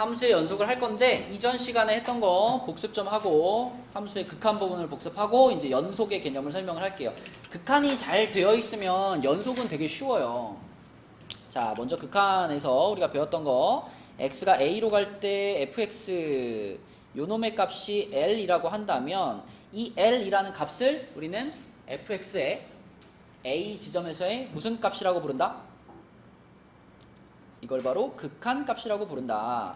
함수의 연속을 할 건데 이전 시간에 했던 거 복습 좀 하고 함수의 극한 부분을 복습하고 이제 연속의 개념을 설명을 할게요. 극한이 잘 되어 있으면 연속은 되게 쉬워요. 자, 먼저 극한에서 우리가 배웠던 거 x가 a로 갈 때 fx 요놈의 값이 l이라고 한다면 이 l이라는 값을 우리는 fx의 a 지점에서의 무슨 값이라고 부른다? 이걸 바로 극한값이라고 부른다.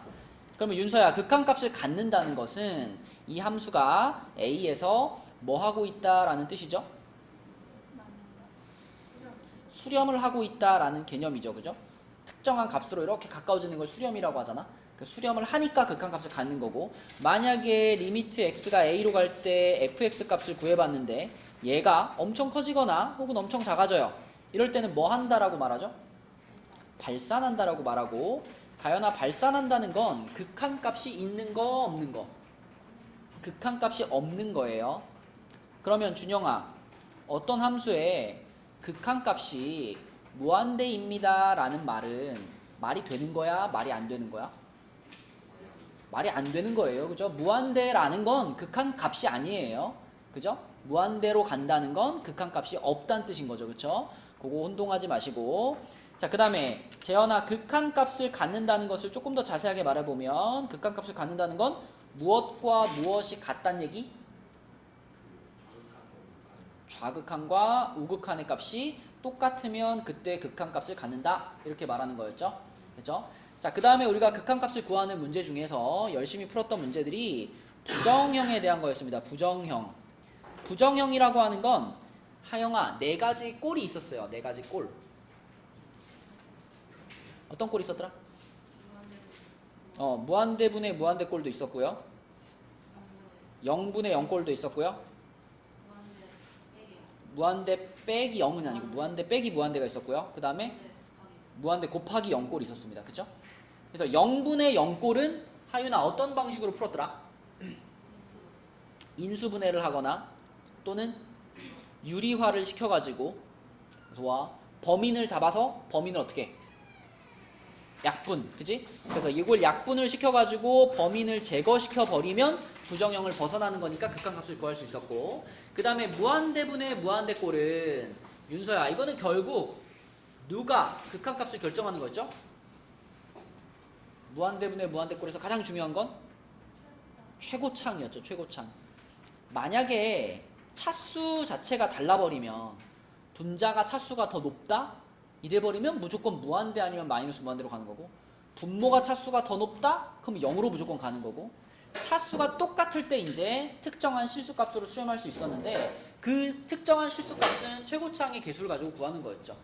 그러면 윤서야, 극한값을 갖는다는 것은 이 함수가 a에서 뭐 하고 있다라는 뜻이죠? 수렴을 하고 있다라는 개념이죠. 그죠? 특정한 값으로 이렇게 가까워지는 걸 수렴이라고 하잖아. 그 수렴을 하니까 극한값을 갖는 거고, 만약에 리미트 x가 a로 갈 때 fx 값을 구해봤는데 얘가 엄청 커지거나 혹은 엄청 작아져요. 이럴 때는 뭐 한다라고 말하죠? 발산한다라고 말하고, 가연아, 발산한다는 건 극한값이 있는 거 없는 거? 극한값이 없는 거예요. 그러면 준영아, 어떤 함수에 극한값이 무한대입니다 라는 말은 말이 되는 거야? 말이 안 되는 거야? 말이 안 되는 거예요. 그죠? 무한대라는 건 극한값이 아니에요. 그죠? 무한대로 간다는 건 극한값이 없다는 뜻인 거죠. 그쵸? 그거 혼동하지 마시고. 자, 그 다음에 재현아, 극한값을 갖는다는 것을 조금 더 자세하게 말해보면 극한값을 갖는다는 건 무엇과 무엇이 같다는 얘기? 좌극한과 우극한의 값이 똑같으면 그때 극한값을 갖는다, 이렇게 말하는 거였죠. 그렇죠? 자, 그 다음에 우리가 극한값을 구하는 문제 중에서 열심히 풀었던 문제들이 부정형에 대한 거였습니다. 부정형. 부정형이라고 하는 건 하영아, 4가지 꼴이 있었어요. 4가지 꼴. 어떤 꼴이 있었더라? 무한대분의 무한대꼴도 있었고요. 0분의 0꼴도 있었고요. 무한대 빼기 0은 아니고 무한대 빼기 무한대가 있었고요. 그 다음에 무한대 곱하기 0꼴이 있었습니다. 그쵸? 그래서 0분의 0꼴은 하윤아 어떤 방식으로 풀었더라? 인수분해를 하거나 또는 유리화를 시켜가지고, 좋아, 범인을 잡아서 범인을 어떻게 해? 약분, 그지? 그래서 이걸 약분을 시켜가지고 범인을 제거시켜 버리면 부정형을 벗어나는 거니까 극한값을 구할 수 있었고, 그 다음에 무한대분의 무한대꼴은 윤서야, 이거는 결국 누가 극한값을 결정하는 거였죠? 무한대분의 무한대꼴에서 가장 중요한 건 최고창이었죠. 최고창. 만약에 차수 자체가 달라버리면, 분자가 차수가 더 높다? 이래버리면 무조건 무한대 아니면 마이너스 무한대로 가는 거고, 분모가 차수가 더 높다? 그럼 0으로 무조건 가는 거고, 차수가 똑같을 때 이제 특정한 실수값으로 수렴할 수 있었는데 그 특정한 실수값은 최고차항의 개수를 가지고 구하는 거였죠.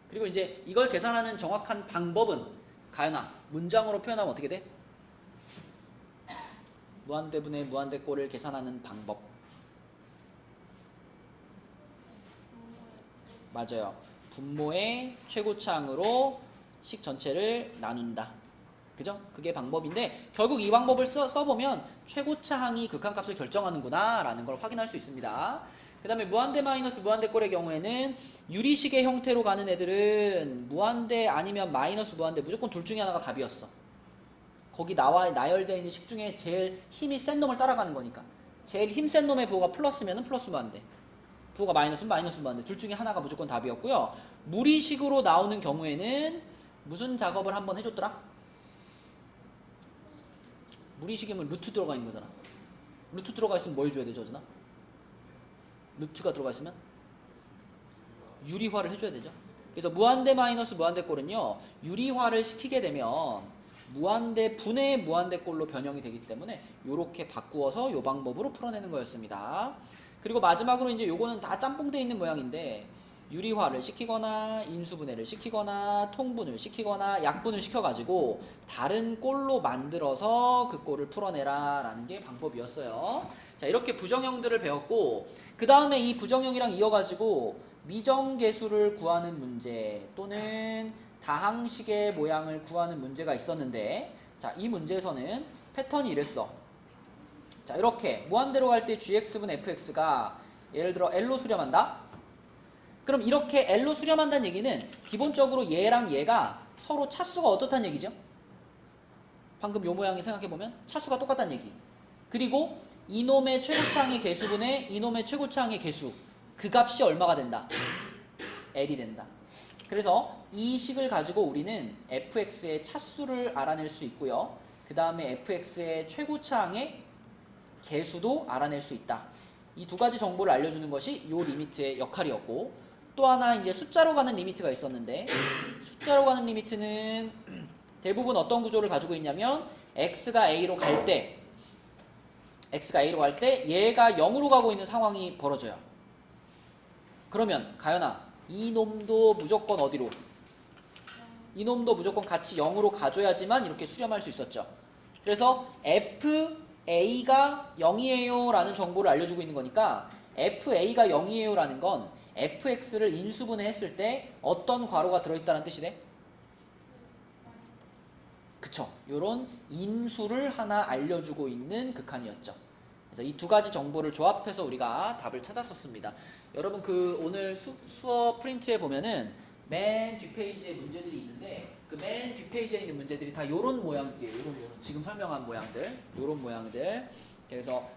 그리고 이제 이걸 계산하는 정확한 방법은 가연아, 문장으로 표현하면 어떻게 돼? 무한대분의 무한대꼴을 계산하는 방법. 맞아요. 분모의 최고차항으로 식 전체를 나눈다. 그죠? 그게 방법인데 결국 이 방법을 써보면 최고차항이 극한값을 결정하는구나 라는 걸 확인할 수 있습니다. 그 다음에 무한대 마이너스 무한대꼴의 경우에는 유리식의 형태로 가는 애들은 무한대 아니면 마이너스 무한대 무조건 둘 중에 하나가 답이었어. 거기 나열되어 있는 식 중에 제일 힘이 센 놈을 따라가는 거니까. 제일 힘 센 놈의 부호가 플러스면 플러스 무한대, 부호가 마이너스면 마이너스 무한대, 둘 중에 하나가 무조건 답이었고요. 무리식으로 나오는 경우에는 무슨 작업을 한번 해줬더라? 무리식이면 루트 들어가 있는 거잖아. 루트 들어가 있으면 뭐 해줘야 되죠, 저나? 루트가 들어가 있으면 유리화를 해줘야 되죠. 그래서 무한대 마이너스 무한대꼴은요, 유리화를 시키게 되면 무한대 분의 무한대꼴로 변형이 되기 때문에 요렇게 바꾸어서 요 방법으로 풀어내는 거였습니다. 그리고 마지막으로 이제 요거는 다 짬뽕되어 있는 모양인데, 유리화를 시키거나 인수분해를 시키거나 통분을 시키거나 약분을 시켜가지고 다른 꼴로 만들어서 그 꼴을 풀어내라 라는 게 방법이었어요. 자, 이렇게 부정형들을 배웠고, 그 다음에 이 부정형이랑 이어가지고 미정계수를 구하는 문제 또는 다항식의 모양을 구하는 문제가 있었는데, 자, 이 문제에서는 패턴이 이랬어. 자, 이렇게 무한대로 갈 때 gx분 fx가 예를 들어 L로 수렴한다? 그럼 이렇게 L로 수렴한다는 얘기는 기본적으로 얘랑 얘가 서로 차수가 어떻다는 얘기죠? 방금 요 모양이 생각해보면 차수가 똑같다는 얘기. 그리고 이놈의 최고차항의 개수분의 이놈의 최고차항의 개수, 그 값이 얼마가 된다? L이 된다. 그래서 이 식을 가지고 우리는 fx의 차수를 알아낼 수 있고요. 그 다음에 fx의 최고차항의 개수도 알아낼 수 있다. 이 두 가지 정보를 알려주는 것이 요 리미트의 역할이었고, 또 하나 이제 숫자로 가는 리미트가 있었는데, 숫자로 가는 리미트는 대부분 어떤 구조를 가지고 있냐면 x가 a로 갈 때 얘가 0으로 가고 있는 상황이 벌어져요. 그러면 가연아, 이놈도 무조건 어디로? 이놈도 무조건 같이 0으로 가줘야지만 이렇게 수렴할 수 있었죠. 그래서 FA가 0이에요 라는 정보를 알려주고 있는 거니까 FA가 0이에요 라는 건 FX를 인수분해했을 때 어떤 괄호가 들어있다는 뜻이 돼? 그쵸. 요런 인수를 하나 알려주고 있는 극한이었죠. 그래서 이 두 가지 정보를 조합해서 우리가 답을 찾았었습니다. 여러분 그 오늘 수업 프린트에 보면은 맨 뒷페이지에 문제들이 있는데 그 맨 뒷페이지에 있는 문제들이 다 요런 모양들이에요. 요런 지금 설명한 모양들, 요런 모양들. 그래서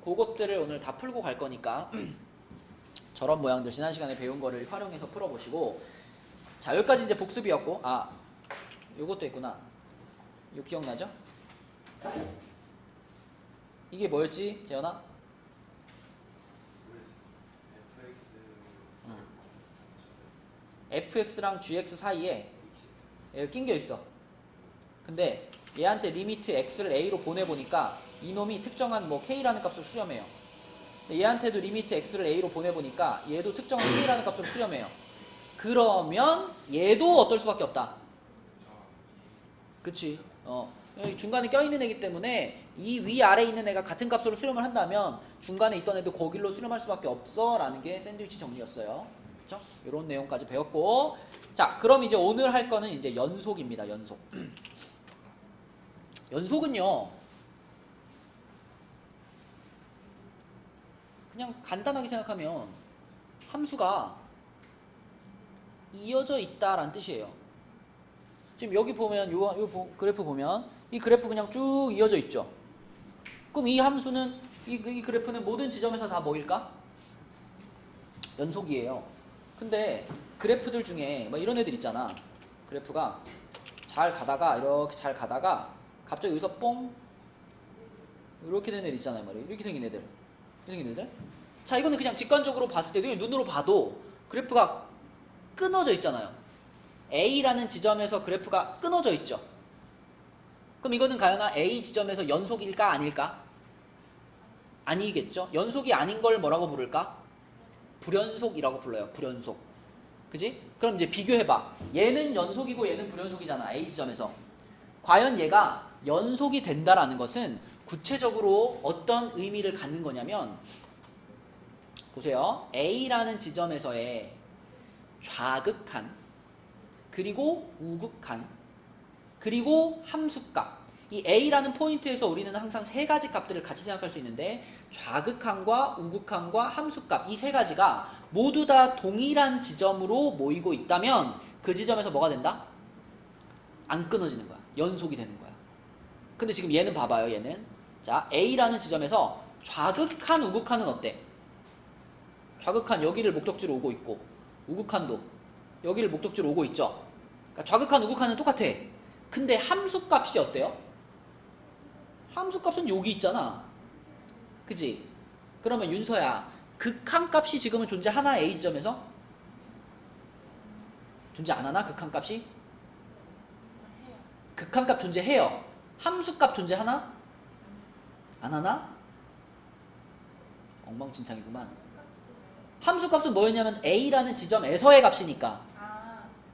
그것들을 오늘 다 풀고 갈 거니까 저런 모양들 지난 시간에 배운 거를 활용해서 풀어보시고, 자 여기까지 이제 복습이었고, 아 요것도 있구나. 이거 기억나죠? 이게 뭐였지, 재현아? fx랑 gx 사이에 얘가 낑겨 있어. 근데 얘한테 리미트 x를 a로 보내보니까 이놈이 특정한 뭐 k라는 값을 수렴해요. 얘한테도 리미트 x를 a로 보내보니까 얘도 특정한 k라는 값을 수렴해요. 그러면 얘도 어떨 수밖에 없다. 그치? 중간에 껴있는 애기 때문에 이 위아래에 있는 애가 같은 값으로 수렴을 한다면 중간에 있던 애도 거길로 수렴할 수밖에 없어 라는 게 샌드위치 정리였어요. 그쵸? 이런 내용까지 배웠고, 자 그럼 이제 오늘 할 거는 이제 연속입니다. 연속. 연속은요 그냥 간단하게 생각하면 함수가 이어져 있다라는 뜻이에요. 지금 여기 보면 요 그래프 보면 이 그래프 그냥 쭉 이어져 있죠. 그럼 이 함수는 이 그래프는 모든 지점에서 다 뭐일까? 연속이에요. 근데 그래프들 중에 뭐 이런 애들 있잖아. 그래프가 잘 가다가 이렇게 잘 가다가 갑자기 여기서 뽕 이렇게 된 애들 있잖아요. 말이에요. 이렇게 생긴 애들. 이렇게 생긴 애들. 자 이거는 그냥 직관적으로 봤을 때도 눈으로 봐도 그래프가 끊어져 있잖아요. A라는 지점에서 그래프가 끊어져 있죠. 그럼 이거는 가연아 A 지점에서 연속일까 아닐까? 아니겠죠. 연속이 아닌 걸 뭐라고 부를까? 불연속이라고 불러요. 불연속. 그지? 그럼 이제 비교해봐. 얘는 연속이고 얘는 불연속이잖아. A 지점에서. 과연 얘가 연속이 된다라는 것은 구체적으로 어떤 의미를 갖는 거냐면, 보세요. A라는 지점에서의 좌극한, 그리고 우극한, 그리고 함수값. 이 A라는 포인트에서 우리는 항상 세 가지 값들을 같이 생각할 수 있는데, 좌극한과 우극한과 함수값, 이 세 가지가 모두 다 동일한 지점으로 모이고 있다면 그 지점에서 뭐가 된다? 안 끊어지는 거야. 연속이 되는 거야. 근데 지금 얘는 봐봐요. 얘는 자 A라는 지점에서 좌극한, 우극한은 어때? 좌극한 여기를 목적지로 오고 있고, 우극한도 여기를 목적지로 오고 있죠. 그러니까 좌극한, 우극한은 똑같아. 근데 함수값이 어때요? 함수값은 여기 있잖아. 그치? 그러면 윤서야, 극한값이 지금은 존재하나? A 지점에서? 존재 안 하나? 극한값이? 극한값 존재해요. 함수값 존재하나? 안 하나? 엉망진창이구만. 함수값은 뭐였냐면 A라는 지점에서의 값이니까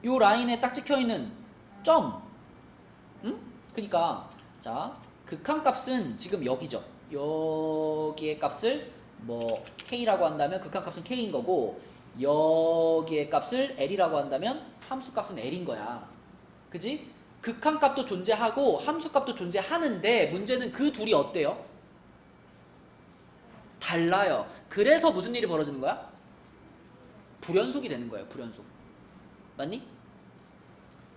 요 라인에 딱 찍혀있는 점. 응? 그러니까 자 극한값은 지금 여기죠. 여기의 값을 뭐 K라고 한다면 극한값은 K인 거고, 여기의 값을 L이라고 한다면 함수값은 L인 거야. 그지? 극한값도 존재하고 함수값도 존재하는데 문제는 그 둘이 어때요? 달라요. 그래서 무슨 일이 벌어지는 거야? 불연속이 되는 거예요. 불연속. 맞니?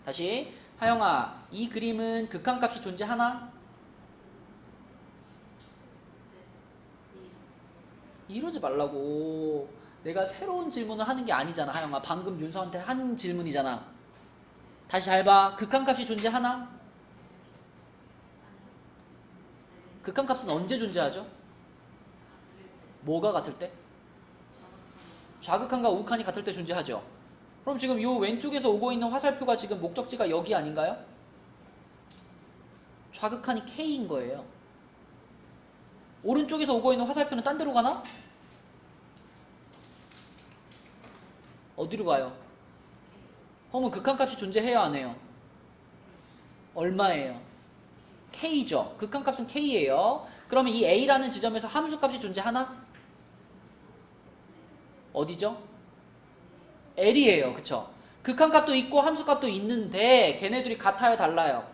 다시 하영아, 이 그림은 극한값이 존재하나? 이러지 말라고. 내가 새로운 질문을 하는 게 아니잖아, 하영아. 방금 윤서한테 한 질문이잖아. 다시 잘 봐. 극한값이 존재하나? 극한값은 언제 존재하죠? 뭐가 같을 때? 좌극한과 우극한이 같을 때 존재하죠. 그럼 지금 이 왼쪽에서 오고 있는 화살표가 지금 목적지가 여기 아닌가요? 좌극한이 K인 거예요. 오른쪽에서 오고 있는 화살표는 딴 데로 가나? 어디로 가요? 그러면 극한값이 존재해요, 안 해요? 얼마예요? K죠. 극한값은 K예요. 그러면 이 A라는 지점에서 함수값이 존재하나? 어디죠? L이에요. 그쵸? 극한값도 있고 함수값도 있는데 걔네들이 같아요, 달라요?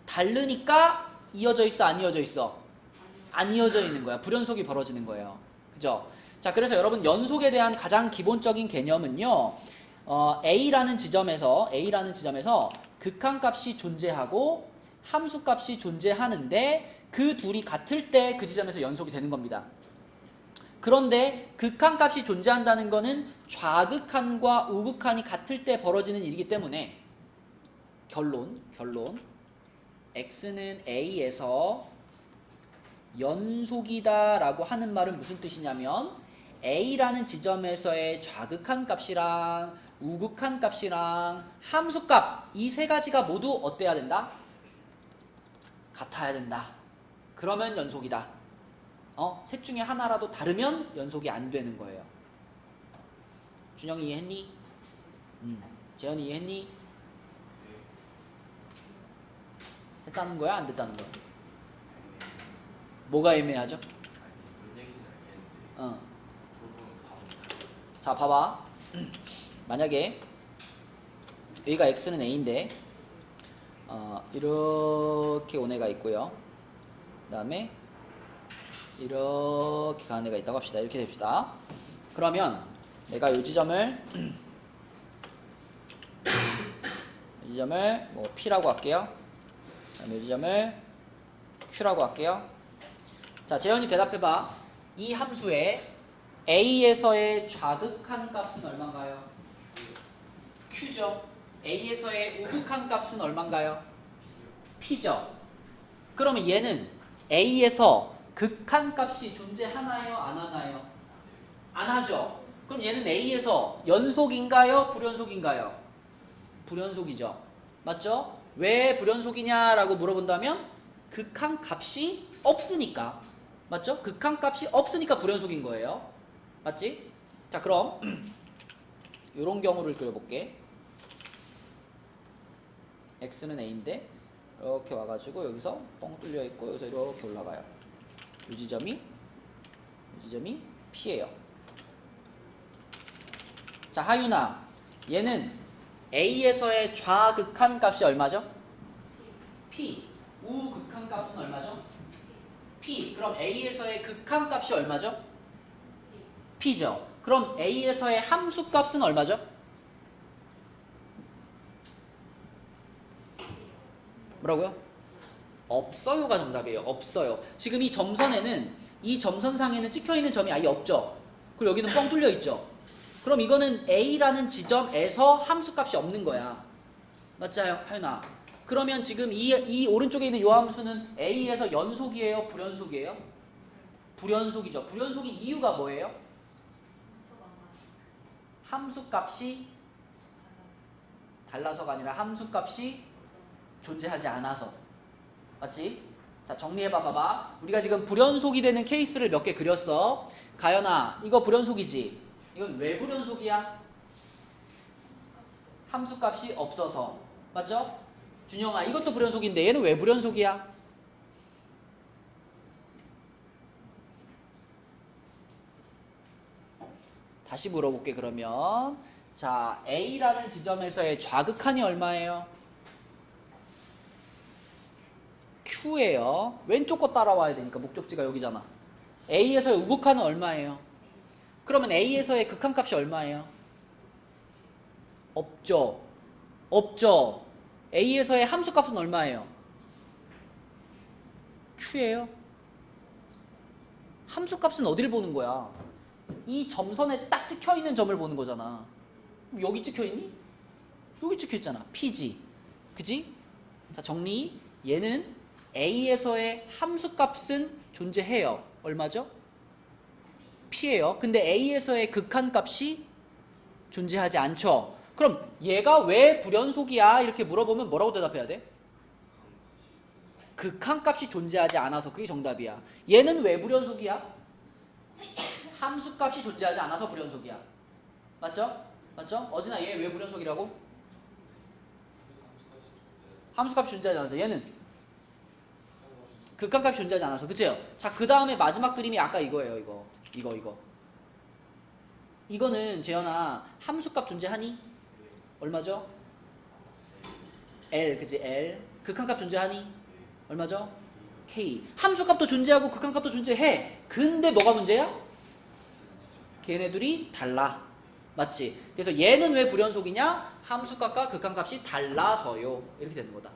다르니까 이어져 있어, 안 이어져 있어? 안 이어져 있는 거야. 불연속이 벌어지는 거예요. 그죠? 자, 그래서 여러분 연속에 대한 가장 기본적인 개념은요. A라는 지점에서 극한값이 존재하고 함수값이 존재하는데 그 둘이 같을 때 그 지점에서 연속이 되는 겁니다. 그런데 극한값이 존재한다는 거는 좌극한과 우극한이 같을 때 벌어지는 일이기 때문에 결론 x는 a에서 연속이다 라고 하는 말은 무슨 뜻이냐면 a라는 지점에서의 좌극한 값이랑 우극한 값이랑 함수값 이 세 가지가 모두 어때야 된다? 같아야 된다. 그러면 연속이다. 셋 중에 하나라도 다르면 연속이 안 되는 거예요. 준영이 이해했니? 재현이 이해했니? 했다는 거야? 안 됐다는 거야? 뭐가 애매하죠? 자, 봐봐. 만약에 여기가 x는 a인데 이렇게 온 애가 있고요. 그 다음에 이렇게 가는 애가 있다고 합시다. 이렇게 됩시다. 그러면 내가 이 지점을 뭐 P라고 할게요. 그 다음에 이 지점을 Q라고 할게요. 자, 재현이 대답해봐. 이 함수의 A에서의 좌극한 값은 얼마인가요? Q죠. A에서의 우극한 값은 얼마인가요? P죠. 그러면 얘는 A에서 극한 값이 존재하나요? 안 하나요? 안 하죠. 그럼 얘는 A에서 연속인가요? 불연속인가요? 불연속이죠. 맞죠? 왜 불연속이냐라고 물어본다면 극한 값이 없으니까. 맞죠? 극한 값이 없으니까 불연속인 거예요. 맞지? 자, 그럼 이런 경우를 그려볼게. x는 a인데 이렇게 와가지고 여기서 뻥 뚫려 있고 여기서 이렇게 올라가요. 이 지점이 P예요. 자, 하윤아, 얘는 A에서의 좌극한 값이 얼마죠? P. 우극한 값은 얼마죠? P. 그럼 A에서의 극한 값이 얼마죠? P죠. 그럼 A에서의 함수 값은 얼마죠? 뭐라고요? 없어요가 정답이에요. 없어요. 지금 이 점선에는 이 점선상에는 찍혀있는 점이 아예 없죠. 그리고 여기는 뻥 뚫려 있죠. 그럼 이거는 A라는 지점에서 함수값이 없는 거야. 맞지, 하윤아? 그러면 지금 이 오른쪽에 있는 요 함수는 A에서 연속이에요? 불연속이에요? 불연속이죠. 불연속인 이유가 뭐예요? 함수값이 달라서가 아니라 함수값이 존재하지 않아서. 맞지? 자, 정리해봐. 우리가 지금 불연속이 되는 케이스를 몇 개 그렸어. 가연아, 이거 불연속이지? 이건 왜 불연속이야? 함수값이 없어서. 맞죠? 준영아, 이것도 불연속인데 얘는 왜 불연속이야? 다시 물어볼게. 그러면 자, A라는 지점에서의 좌극한이 얼마예요? Q예요. 왼쪽 거 따라와야 되니까 목적지가 여기잖아. A에서의 우극한은 얼마예요? 그러면 A에서의 극한값이 얼마예요? 없죠. 없죠. A에서의 함수값은 얼마예요? Q예요. 함수값은 어디를 보는 거야? 이 점선에 딱 찍혀있는 점을 보는 거잖아. 여기 찍혀있니? 여기 찍혀있잖아. P지. 그지? 자, 정리. 얘는 A에서의 함수값은 존재해요. 얼마죠? P예요. 근데 A에서의 극한값이 존재하지 않죠. 그럼 얘가 왜 불연속이야? 이렇게 물어보면 뭐라고 대답해야 돼? 극한값이 존재하지 않아서. 그게 정답이야. 얘는 왜 불연속이야? 함수값이 존재하지 않아서 불연속이야. 맞죠? 맞죠? 어진아, 얘 왜 불연속이라고? 함수값이 존재하지 않아서. 얘는 극한값이 존재하지 않아서. 그치요? 자, 그 다음에 마지막 그림이 아까 이거예요. 이거. 이거는 재현아, 함수값 존재하니? 얼마죠? L, 그치? L. 극한값 존재하니? 얼마죠? K. 함수값도 존재하고 극한값도 존재해. 근데 뭐가 문제야? 걔네들이 달라. 맞지? 그래서 얘는 왜 불연속이냐? 함수값과 극한값이 달라서요. 이렇게 되는 거다.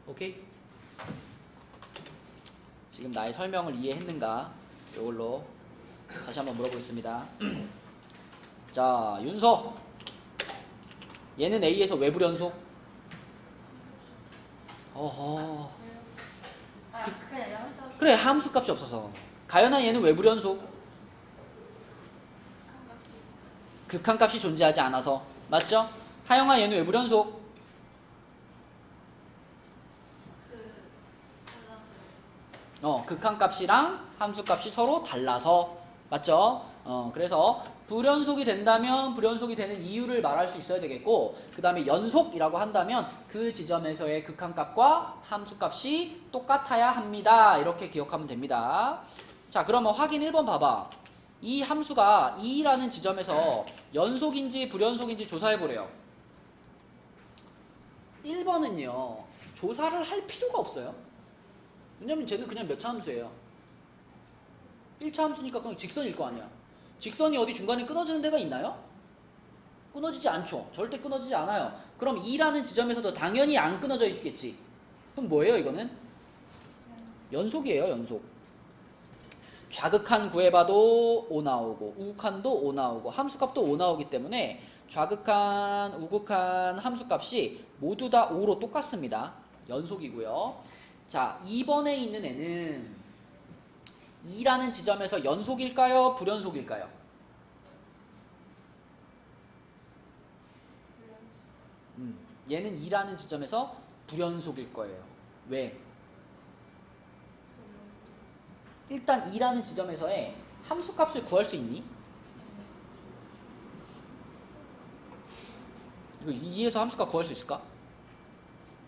오케이? 지금 나의 설명을 이해했는가? 이걸로 다시 한번 물어보겠습니다. 자, 윤서. 얘는 A에서 왜 불연속? 어허. 그래, 함수값이 없어서. 가연아, 얘는 왜 불연속? 극한값이 존재하지 않아서. 맞죠? 하영아, 얘는 왜 불연속? 극한값이랑 함수값이 서로 달라서. 맞죠? 그래서 불연속이 된다면 불연속이 되는 이유를 말할 수 있어야 되겠고, 그 다음에 연속이라고 한다면 그 지점에서의 극한값과 함수값이 똑같아야 합니다. 이렇게 기억하면 됩니다. 자, 그러면 확인 1번 봐봐. 이 함수가 2라는 지점에서 연속인지 불연속인지 조사해보래요. 1번은요, 조사를 할 필요가 없어요. 왜냐면 쟤는 그냥 몇 차 함수예요. 1차 함수니까 그냥 직선일 거 아니야. 직선이 어디 중간에 끊어지는 데가 있나요? 끊어지지 않죠. 절대 끊어지지 않아요. 그럼 2라는 지점에서도 당연히 안 끊어져 있겠지. 그럼 뭐예요, 이거는? 연속이에요, 연속. 좌극한 구해봐도 5 나오고 우극한도 5 나오고 함수값도 5 나오기 때문에 좌극한, 우극한 함수값이 모두 다 5로 똑같습니다. 연속이고요. 자, 2번에 있는 애는 2라는 지점에서 연속일까요? 불연속일까요? 얘는 2라는 지점에서 불연속일 거예요. 왜? 일단 2라는 지점에서의 함수값을 구할 수 있니? 이거 2에서 함수값 구할 수 있을까?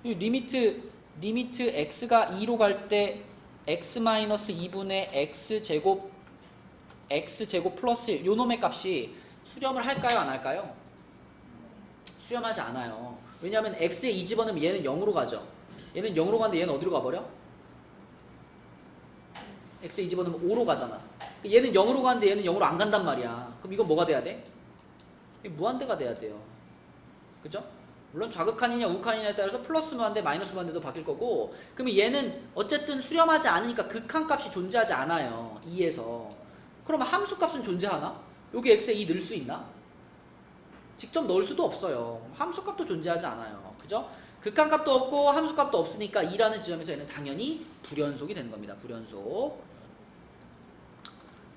리미트 x가 2로 갈 때 x-2분의 x제곱 플러스 1, 요 놈의 값이 수렴을 할까요? 안 할까요? 수렴하지 않아요. 왜냐하면 x에 2 집어넣으면 얘는 0으로 가죠. 얘는 0으로 가는데 얘는 어디로 가버려? x에 2 집어넣으면 5로 가잖아. 얘는 0으로 가는데 얘는 0으로 안 간단 말이야. 그럼 이건 뭐가 돼야 돼? 무한대가 돼야 돼요. 그죠? 물론 좌극한이냐 우극한이냐에 따라서 플러스 무한대 마이너스 무한대도 바뀔 거고, 그러면 얘는 어쨌든 수렴하지 않으니까 극한값이 존재하지 않아요. 2에서. 그러면 함수값은 존재하나? 여기 x에 2 넣을 수 있나? 직접 넣을 수도 없어요. 함수값도 존재하지 않아요. 그죠? 극한값도 없고 함수값도 없으니까 2라는 지점에서 얘는 당연히 불연속이 되는 겁니다. 불연속.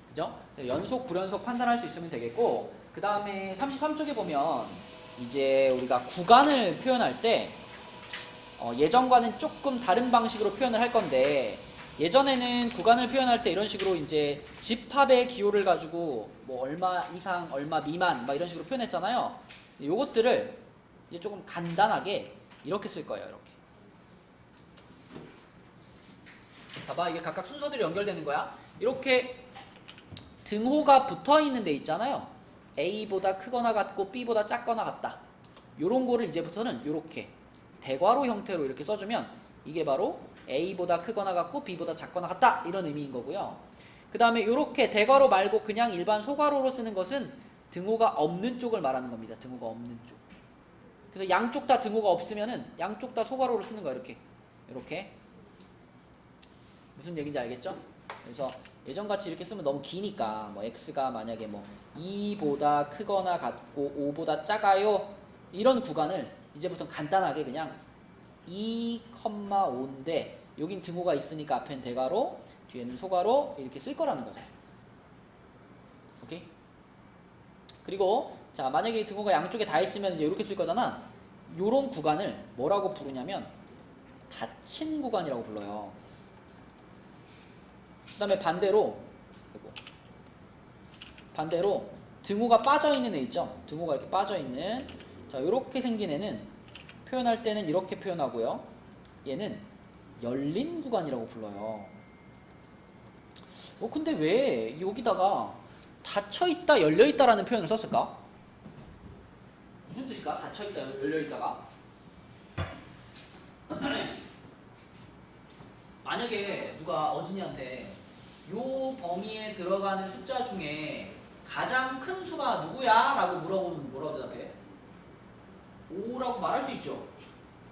그죠? 연속, 불연속 판단할 수 있으면 되겠고, 그 다음에 33쪽에 보면 이제 우리가 구간을 표현할 때 예전과는 조금 다른 방식으로 표현을 할 건데, 예전에는 구간을 표현할 때 이런 식으로 이제 집합의 기호를 가지고 뭐 얼마 이상, 얼마 미만 막 이런 식으로 표현했잖아요. 요것들을 이제 조금 간단하게 이렇게 쓸 거예요. 이렇게. 봐봐, 이게 각각 순서대로 연결되는 거야. 이렇게 등호가 붙어 있는 데 있잖아요. A보다 크거나 같고 B보다 작거나 같다. 요런 거를 이제부터는 이렇게 대괄호 형태로 이렇게 써주면 이게 바로 A보다 크거나 같고 B보다 작거나 같다, 이런 의미인 거고요. 그 다음에 이렇게 대괄호 말고 그냥 일반 소괄호로 쓰는 것은 등호가 없는 쪽을 말하는 겁니다. 등호가 없는 쪽. 그래서 양쪽 다 등호가 없으면은 양쪽 다 소괄호를 쓰는 거야. 이렇게 무슨 얘기인지 알겠죠? 그래서 예전같이 이렇게 쓰면 너무 기니까 뭐 x가 만약에 뭐 2보다 크거나 같고 5보다 작아요 이런 구간을 이제부터 간단하게 그냥 2,5인데 여긴 등호가 있으니까 앞엔 대괄호 뒤에는 소괄호 이렇게 쓸 거라는 거죠. 오케이? 그리고 자 만약에 등호가 양쪽에 다 있으면 이제 이렇게 쓸 거잖아. 요런 구간을 뭐라고 부르냐면 닫힌 구간이라고 불러요. 그 다음에 반대로 등호가 빠져있는 애 있죠? 등호가 이렇게 빠져있는 자 요렇게 생긴 애는 표현할 때는 이렇게 표현하고요. 얘는 열린 구간이라고 불러요. 근데 왜 여기다가 닫혀있다 열려있다라는 표현을 썼을까? 무슨 뜻일까? 닫혀있다 열려있다가 만약에 누가 어진이한테 요 범위에 들어가는 숫자 중에 가장 큰 수가 누구야? 라고 물어보면 뭐라고 대답해? 5라고 말할 수 있죠.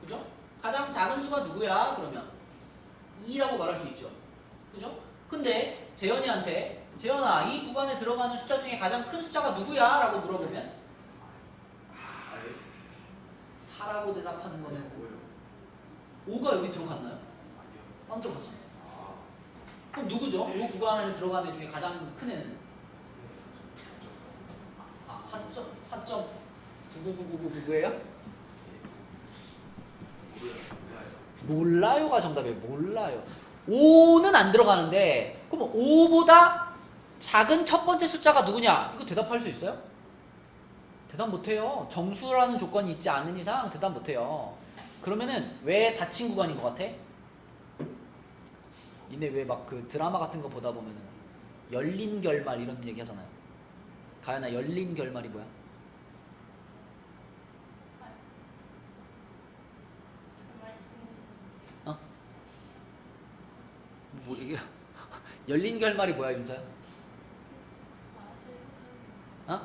그죠? 가장 작은 수가 누구야? 그러면 2라고 말할 수 있죠. 그죠? 근데 재현이한테 재현아 이 구간에 들어가는 숫자 중에 가장 큰 숫자가 누구야? 라고 물어보면 4라고 대답하는 거는 5가 여기 들어갔나요? 안 들어갔잖아요. 그럼 누구죠? 이 구간 안에 들어가는 애 중에 가장 큰 애는? 4.999999예요? 몰라요가 정답이에요. 몰라요. 5는 안 들어가는데 그럼 5보다 작은 첫 번째 숫자가 누구냐? 이거 대답할 수 있어요? 대답 못해요. 정수라는 조건이 있지 않은 이상 대답 못해요. 그러면은 왜 닫힌 구간인 것 같아? 니네 왜 막 그 드라마 같은 거 보다 보면은 열린 결말 이런 얘기 하잖아요. 가연아 열린 결말이 뭐야? 어? 뭐 이게 열린 결말이 뭐야 윤서야? 어?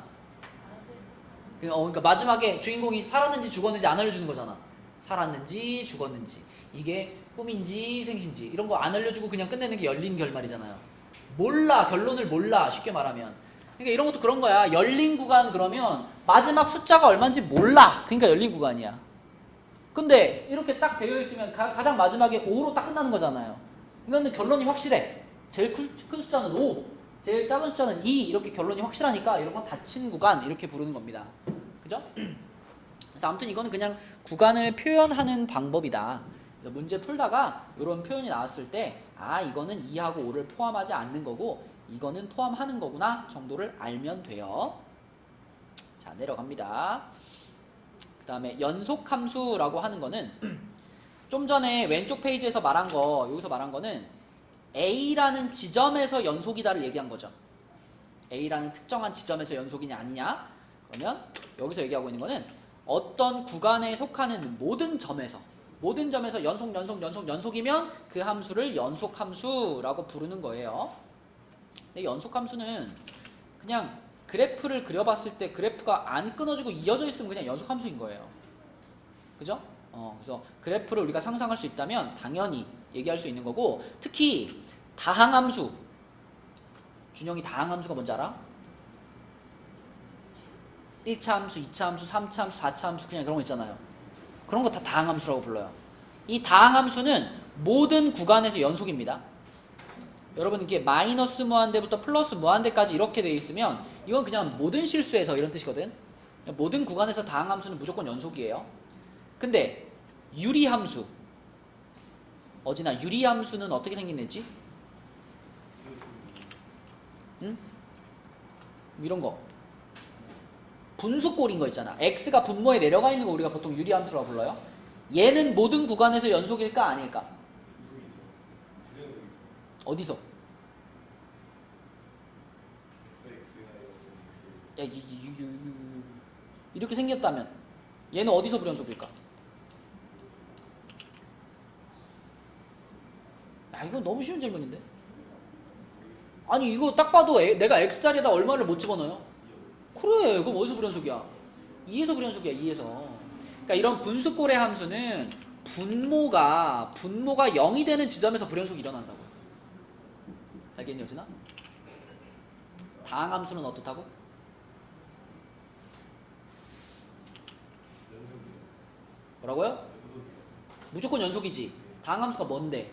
그러니까 마지막에 주인공이 살았는지 죽었는지 안 알려주는 거잖아. 살았는지 죽었는지 이게 꿈인지 생신지 이런 거 안 알려주고 그냥 끝내는 게 열린 결말이잖아요. 몰라 결론을 몰라 쉽게 말하면. 그러니까 이런 것도 그런 거야. 열린 구간 그러면 마지막 숫자가 얼마인지 몰라. 그러니까 열린 구간이야. 근데 이렇게 딱 되어 있으면 가장 마지막에 5로 딱 끝나는 거잖아요. 이거는 결론이 확실해. 제일 큰 숫자는 5, 제일 작은 숫자는 2 이렇게 결론이 확실하니까 이런 건 닫힌 구간 이렇게 부르는 겁니다. 그죠? 그래서 아무튼 이거는 그냥 구간을 표현하는 방법이다. 문제 풀다가 이런 표현이 나왔을 때 이거는 2하고 5를 포함하지 않는 거고 이거는 포함하는 거구나 정도를 알면 돼요. 자 내려갑니다. 그 다음에 연속함수라고 하는 거는 좀 전에 왼쪽 페이지에서 말한 거 여기서 말한 거는 A라는 지점에서 연속이다를 얘기한 거죠. A라는 특정한 지점에서 연속이냐 아니냐. 그러면 여기서 얘기하고 있는 거는 어떤 구간에 속하는 모든 점에서 연속이면 그 함수를 연속함수라고 부르는 거예요. 근데 연속함수는 그냥 그래프를 그려봤을 때 그래프가 안 끊어지고 이어져 있으면 그냥 연속함수인 거예요. 그죠? 그래서 그래프를 우리가 상상할 수 있다면 당연히 얘기할 수 있는 거고 특히 다항함수 준영이 다항함수가 뭔지 알아? 1차 함수, 2차 함수, 3차 함수, 4차 함수 그냥 그런 거 있잖아요. 그런 거 다 다항함수라고 불러요. 이 다항함수는 모든 구간에서 연속입니다. 여러분 이게 마이너스 무한대부터 플러스 무한대까지 이렇게 되어 있으면 이건 그냥 모든 실수에서 이런 뜻이거든. 모든 구간에서 다항함수는 무조건 연속이에요. 근데 유리함수 어진아 유리함수는 어떻게 생긴 애지? 응? 이런 거 분수꼴인 거 있잖아. x가 분모에 내려가 있는 거 우리가 보통 유리함수라고 불러요. 얘는 모든 구간에서 연속일까 아닐까? 어디서? 야, 이렇게 생겼다면 얘는 어디서 불연속일까? 이건 너무 쉬운 질문인데? 아니 이거 딱 봐도 내가 x자리에다 얼마를 못 집어넣어요? 그래 그럼 어디서 불연속이야? 2에서 불연속이야 2에서. 그러니까 이런 분수꼴의 함수는 분모가 0이 되는 지점에서 불연속이 일어난다고요. 알겠니 여진아? 다항함수는 어떻다고? 뭐라고요? 무조건 연속이지. 다항함수가 뭔데?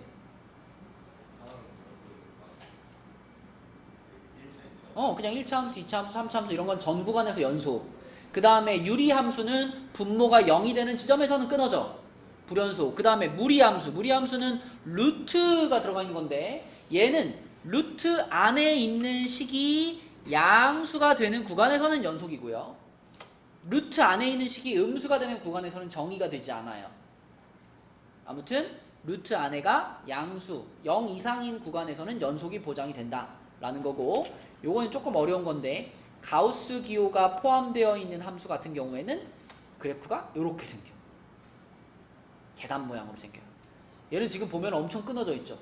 그냥 1차 함수, 2차 함수, 3차 함수 이런 건 전 구간에서 연속. 그 다음에 유리함수는 분모가 0이 되는 지점에서는 끊어져. 불연속. 그 다음에 무리함수. 무리함수는 루트가 들어가 있는 건데 얘는 루트 안에 있는 식이 양수가 되는 구간에서는 연속이고요. 루트 안에 있는 식이 음수가 되는 구간에서는 정의가 되지 않아요. 아무튼 루트 안에가 양수 0 이상인 구간에서는 연속이 보장이 된다라는 거고, 요거는 조금 어려운 건데 가우스 기호가 포함되어 있는 함수 같은 경우에는 그래프가 이렇게 생겨. 계단 모양으로 생겨요. 얘는 지금 보면 엄청 끊어져 있죠.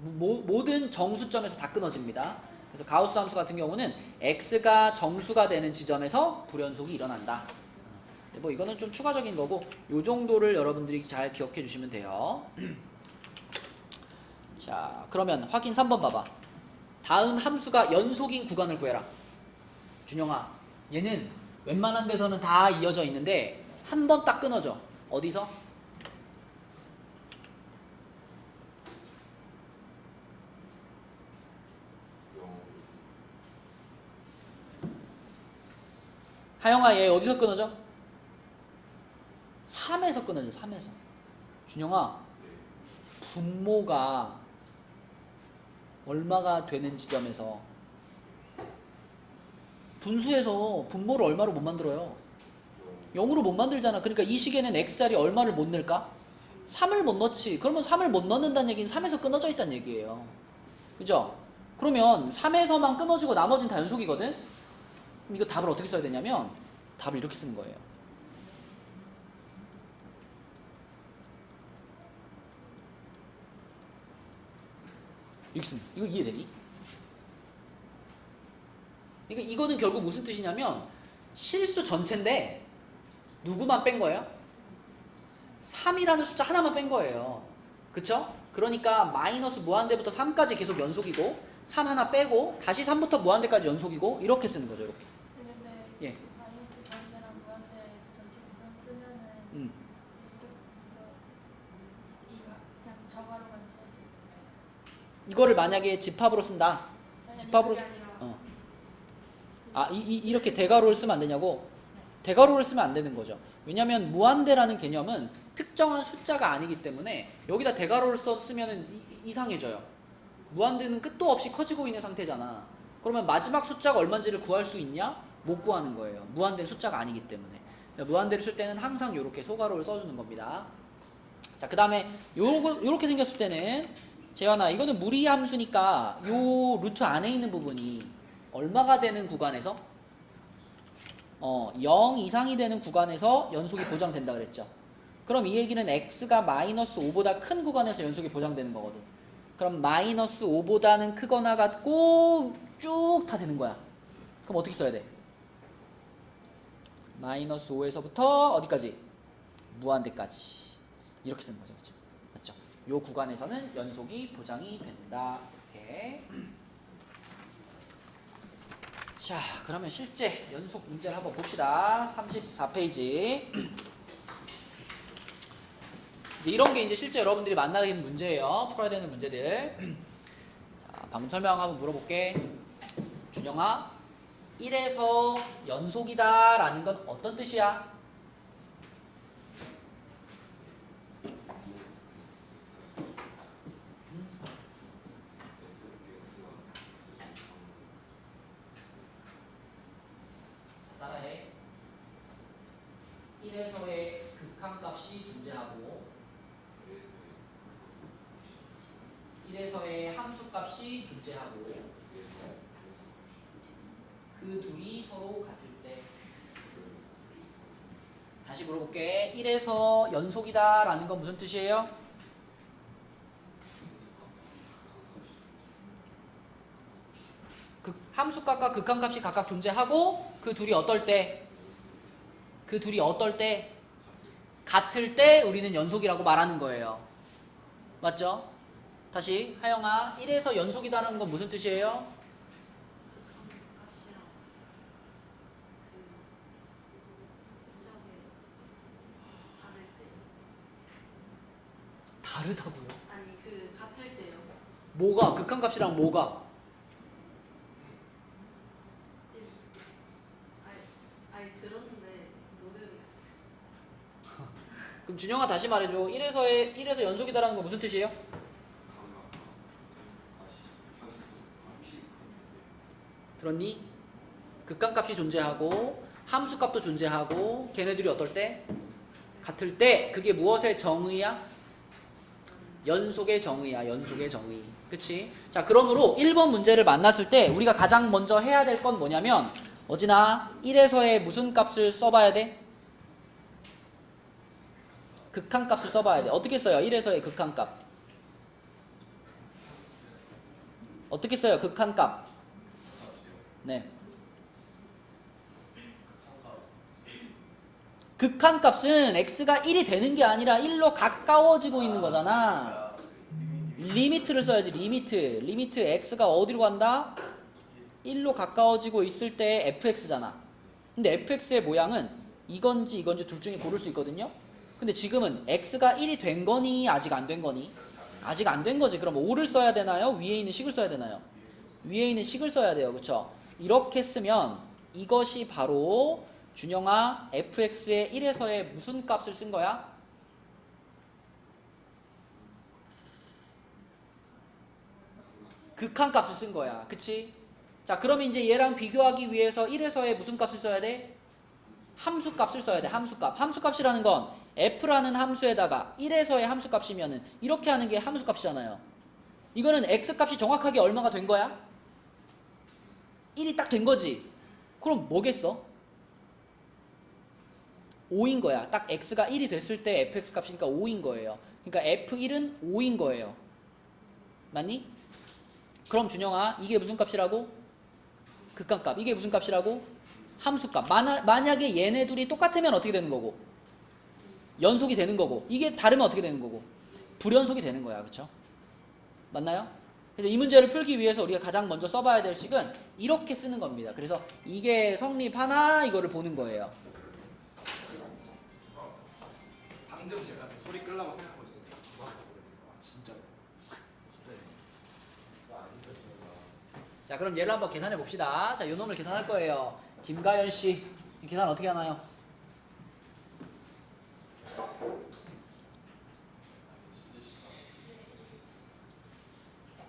모든 정수점에서 다 끊어집니다. 그래서 가우스 함수 같은 경우는 x가 정수가 되는 지점에서 불연속이 일어난다. 뭐 이거는 좀 추가적인 거고 요 정도를 여러분들이 잘 기억해 주시면 돼요. 자, 그러면 확인 3번 봐봐. 다음 함수가 연속인 구간을 구해라. 준영아, 얘는 웬만한 데서는 다 이어져 있는데 한 번 딱 끊어져. 어디서? 하영아, 얘 어디서 끊어져? 3에서 끊어져. 3에서. 준영아, 분모가 얼마가 되는 지점에서 분수에서 분모를 얼마로 못 만들어요? 0으로 못 만들잖아. 그러니까 이 식에는 x자리 얼마를 못 넣을까? 3을 못 넣지. 그러면 3을 못 넣는다는 얘기는 3에서 끊어져 있다는 얘기예요. 그죠? 그러면 3에서만 끊어지고 나머지는 다 연속이거든? 그럼 이거 답을 어떻게 써야 되냐면 답을 이렇게 쓰는 거예요. 이렇게 쓰는, 이거 이해되니? 그러니까 이거는 결국 무슨 뜻이냐면 실수 전체인데 누구만 뺀 거예요? 3이라는 숫자 하나만 뺀 거예요. 그쵸? 그러니까 마이너스 무한대부터 3까지 계속 연속이고 3 하나 빼고 다시 3부터 무한대까지 연속이고 이렇게 쓰는 거죠. 이렇게. 근데 예. 마이너스 무한대랑 무한대 전체 구간 쓰면은 이거 그냥 저가로만 써지. 이거를 만약에 집합으로 쓴다. 집합으로 그게 아니라 이렇게 대괄호를 쓰면 안 되냐고? 대괄호를 쓰면 안 되는 거죠. 왜냐하면 무한대라는 개념은 특정한 숫자가 아니기 때문에 여기다 대괄호를 썼으면 이상해져요. 무한대는 끝도 없이 커지고 있는 상태잖아. 그러면 마지막 숫자가 얼마인지를 구할 수 있냐? 못 구하는 거예요. 무한대는 숫자가 아니기 때문에. 무한대를 쓸 때는 항상 이렇게 소괄호를 써주는 겁니다. 자, 그 다음에 요렇게 생겼을 때는 재현아, 이거는 무리함수니까 요 루트 안에 있는 부분이 얼마가 되는 구간에서 0 이상이 되는 구간에서 연속이 보장된다 그랬죠. 그럼 이 얘기는 x가 마이너스 5보다 큰 구간에서 연속이 보장되는 거거든. 그럼 마이너스 5보다는 크거나 같고 쭉 다 되는 거야. 그럼 어떻게 써야 돼? 마이너스 5에서부터 어디까지? 무한대까지. 이렇게 쓰는 거죠. 그렇죠? 맞죠? 요 구간에서는 연속이 보장이 된다. 이렇게. 자, 그러면 실제 연속 문제를 한번 봅시다. 34페이지. 이런 게 이제 실제 여러분들이 만나는 문제예요. 풀어야 되는 문제들. 자, 방금 설명 한번 물어볼게. 준영아, 1에서 연속이다 라는 건 어떤 뜻이야? 따라해. 1에서의 극한값이 존재하고 1에서의 함수값이 존재하고 그 둘이 서로 같을 때. 다시 물어볼게. 1에서 연속이다 라는 건 무슨 뜻이에요? 함수값과 극한값이 각각 존재하고 그 둘이 어떨 때? 그 둘이 어떨 때? 같을 때 우리는 연속이라고 말하는 거예요. 맞죠? 다시 하영아 1에서 연속이다라는 건 무슨 뜻이에요? 값이랑 그 저게 다를 때 다르다고요? 아니 그 같을 때요. 뭐가? 극한값이랑 뭐가? 아니 들었는데 못 외우겠어요. 그럼 준영아 다시 말해줘. 1에서 연속이다라는 건 무슨 뜻이에요? 들었니? 극한값이 존재하고 함수값도 존재하고 걔네들이 어떨 때? 같을 때. 그게 무엇의 정의야? 연속의 정의야. 연속의 정의. 그치? 자, 그러므로 1번 문제를 만났을 때 우리가 가장 먼저 해야 될 건 뭐냐면 어지나 1에서의 무슨 값을 써봐야 돼? 극한값을 써봐야 돼. 어떻게 써요? 1에서의 극한값. 어떻게 써요? 극한값. 네. 극한값은 x가 1이 되는 게 아니라 1로 가까워지고 있는 거잖아. 리미트를 써야지. 리미트 x가 어디로 간다? 1로 가까워지고 있을 때 fx잖아. 근데 fx의 모양은 이건지 둘 중에 고를 수 있거든요. 근데 지금은 x가 1이 된 거니 아직 안 된 거니? 아직 안 된 거지. 그럼 5를 써야 되나요? 위에 있는 식을 써야 되나요? 위에 있는 식을 써야 돼요. 그쵸? 이렇게 쓰면 이것이 바로 준영아 fx의 1에서의 무슨 값을 쓴 거야? 극한값을 쓴 거야. 그치? 자, 그러면 이제 얘랑 비교하기 위해서 1에서의 무슨 값을 써야 돼? 함수값을 써야 돼. 함수값. 함수값이라는 건 f라는 함수에다가 1에서의 함수값이면은 이렇게 하는 게 함수값이잖아요. 이거는 x값이 정확하게 얼마가 된 거야? 1이 딱 된 거지. 그럼 뭐겠어? 5인 거야. 딱 x가 1이 됐을 때 fx 값이니까 5인 거예요. 그러니까 f1은 5인 거예요. 맞니? 그럼 준영아 이게 무슨 값이라고? 극한값. 이게 무슨 값이라고? 함수값. 만약에 얘네 둘이 똑같으면 어떻게 되는 거고? 연속이 되는 거고. 이게 다르면 어떻게 되는 거고? 불연속이 되는 거야. 그쵸? 맞나요? 그래서 이 문제를 풀기 위해서 우리가 가장 먼저 써봐야 될 식은 이렇게 쓰는 겁니다. 그래서 이게 성립하나 이거를 보는 거예요. 방금 제가 소리 끄려고 생각하고 있었는데 진짜 자, 그럼 얘를 한번 계산해 봅시다. 자, 요 놈을 계산할 거예요. 김가연 씨, 계산 어떻게 하나요?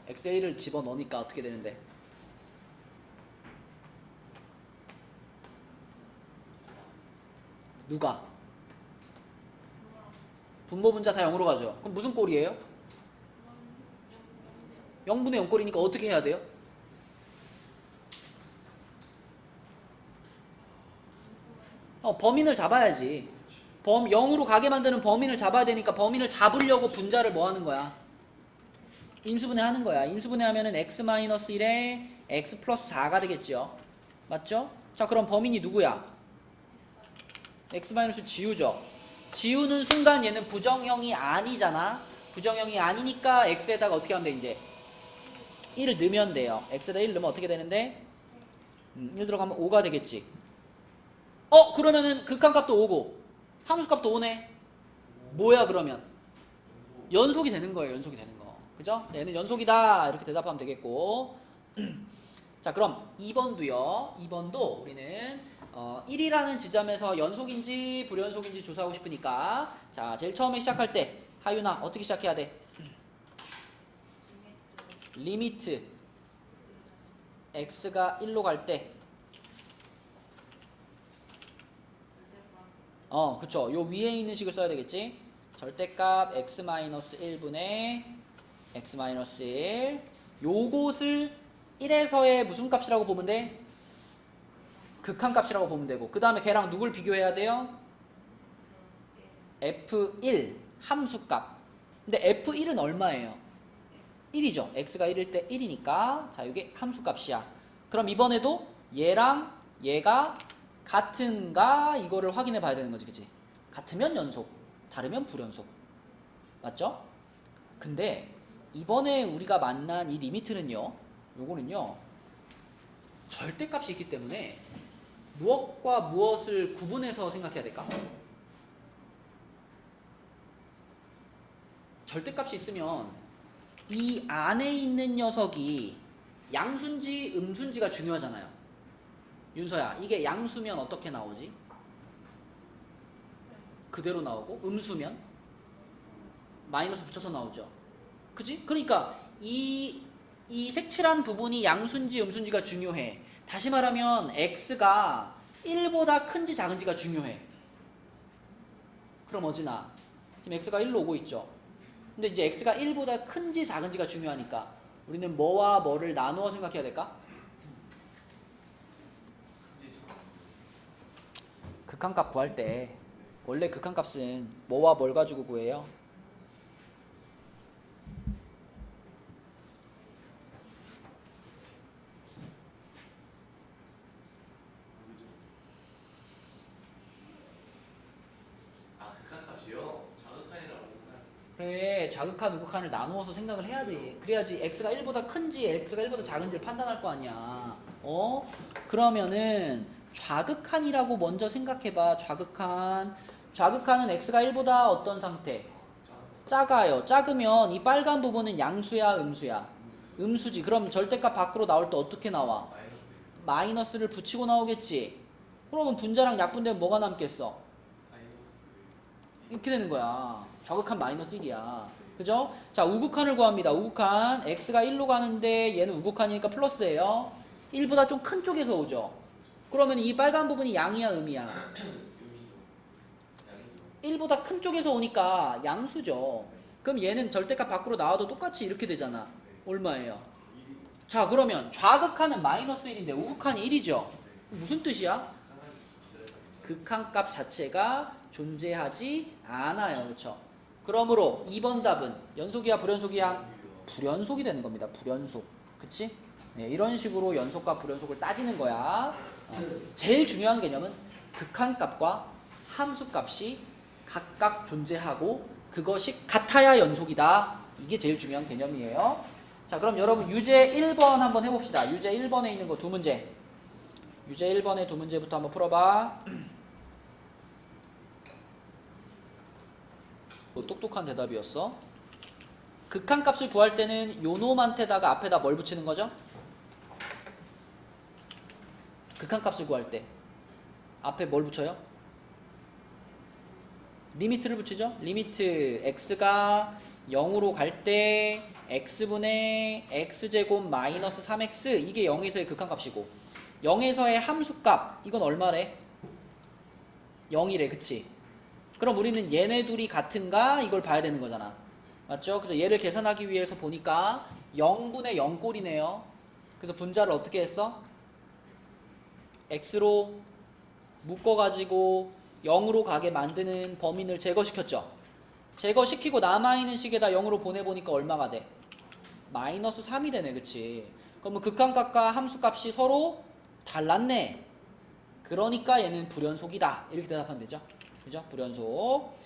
xa를 집어넣으니까 어떻게 되는데? 누가? 분모 분자 다 0으로 가죠. 그럼 무슨 꼴이에요? 0분의 0 꼴이니까 어떻게 해야 돼요? 범인을 잡아야지. 0으로 가게 만드는 범인을 잡아야 되니까 범인을 잡으려고 분자를 뭐 하는 거야? 인수분해 하는 거야. 인수분해 하면은 x-1에 x 플러스 4가 되겠죠. 맞죠? 자, 그럼 범인이 누구야? x- 지우죠. 지우는 순간 얘는 부정형이 아니잖아. 부정형이 아니니까 x에다가 어떻게 하면 돼 이제? 1을 넣으면 돼요. x에다 1 넣으면 어떻게 되는데? 1 들어가면 5가 되겠지. 그러면은 극한값도 5고 함수값도 5네. 뭐야 그러면? 연속이 되는 거예요. 연속이 되는 거. 그죠? 얘는 연속이다. 이렇게 대답하면 되겠고. 자, 그럼 2번도요. 2번도 우리는 1이라는 지점에서 연속인지 불연속인지 조사하고 싶으니까 자, 제일 처음에 시작할 때 하윤아 어떻게 시작해야 돼? 리미트 x가 1로 갈 때 그쵸. 요 위에 있는 식을 써야 되겠지. 절대값 x-1분의 x-1 요것을 1에서의 무슨 값이라고 보면 돼? 극한값이라고 보면 되고 그 다음에 걔랑 누굴 비교해야 돼요? f1 함수값. 근데 f1은 얼마예요? 1이죠. x가 1일 때 1이니까 자, 이게 함수값이야. 그럼 이번에도 얘랑 얘가 같은가 이거를 확인해 봐야 되는 거지. 그치? 같으면 연속 다르면 불연속. 맞죠? 근데 이번에 우리가 만난 이 리미트는요. 요거는요. 절대값이 있기 때문에 무엇과 무엇을 구분해서 생각해야 될까? 절대값이 있으면 이 안에 있는 녀석이 양수인지 음수인지가 중요하잖아요. 윤서야, 이게 양수면 어떻게 나오지? 그대로 나오고 음수면 마이너스 붙여서 나오죠. 그지? 그러니까 이 색칠한 부분이 양수인지 음수인지가 중요해. 다시 말하면 x가 1보다 큰지 작은지가 중요해. 그럼 어지나 지금 x가 1로 오고 있죠. 근데 이제 x가 1보다 큰지 작은지가 중요하니까 우리는 뭐와 뭐를 나누어 생각해야 될까? 극한값 구할 때 원래 극한값은 뭐와 뭘 가지고 구해요? 극한값이요? 자극한이랑 우극한. 그래, 자극한 우극한을 나누어서 생각을 해야지. 그래야지 x가 1보다 큰지 x가 1보다 작은지를 판단할 거 아니야. 그러면은 좌극한이라고 먼저 생각해봐. 좌극한은 x가 1보다 어떤 상태? 작아요. 작으면 이 빨간 부분은 양수야 음수야? 음수지. 그럼 절대값 밖으로 나올 때 어떻게 나와? 마이너스를 붙이고 나오겠지. 그러면 분자랑 약분되면 뭐가 남겠어? 이렇게 되는 거야. 좌극한 마이너스 1이야. 그죠? 자, 우극한을 구합니다. 우극한 x가 1로 가는데 얘는 우극한이니까 플러스예요. 1보다 좀 큰 쪽에서 오죠. 그러면 이 빨간 부분이 양이야 음이야? 1보다 큰 쪽에서 오니까 양수죠. 그럼 얘는 절대값 밖으로 나와도 똑같이 이렇게 되잖아. 얼마예요? 자, 그러면 좌극한은 마이너스 1인데 우극한이 1이죠. 무슨 뜻이야? 극한값 자체가 존재하지 않아요. 그렇죠? 그러므로 2번 답은 연속이야 불연속이야? 불연속이 되는 겁니다. 불연속. 그치? 네, 이런 식으로 연속과 불연속을 따지는 거야. 제일 중요한 개념은 극한값과 함수값이 각각 존재하고 그것이 같아야 연속이다. 이게 제일 중요한 개념이에요. 자, 그럼 여러분 유제 1번 한번 해봅시다. 유제 1번에 있는 거 두 문제. 유제 1번의 두 문제부터 한번 풀어봐. 똑똑한 대답이었어. 극한값을 구할 때는 요 놈한테다가 앞에다 뭘 붙이는 거죠? 극한값을 구할 때 앞에 뭘 붙여요? 리미트를 붙이죠. 리미트 x가 0으로 갈 때 x분의 x제곱 마이너스 3x 이게 0에서의 극한값이고 0에서의 함수값 이건 얼마래? 0이래. 그치? 그럼 우리는 얘네 둘이 같은가 이걸 봐야 되는 거잖아. 맞죠? 그래서 얘를 계산하기 위해서 보니까 0분의 0꼴이네요. 그래서 분자를 어떻게 했어? x로 묶어가지고 0으로 가게 만드는 범인을 제거시켰죠. 제거시키고 남아있는 식에다 0으로 보내보니까 얼마가 돼? 마이너스 3이 되네. 그치? 그러면 극한값과 함수값이 서로 달랐네. 그러니까 얘는 불연속이다. 이렇게 대답하면 되죠. 그죠? 불연속.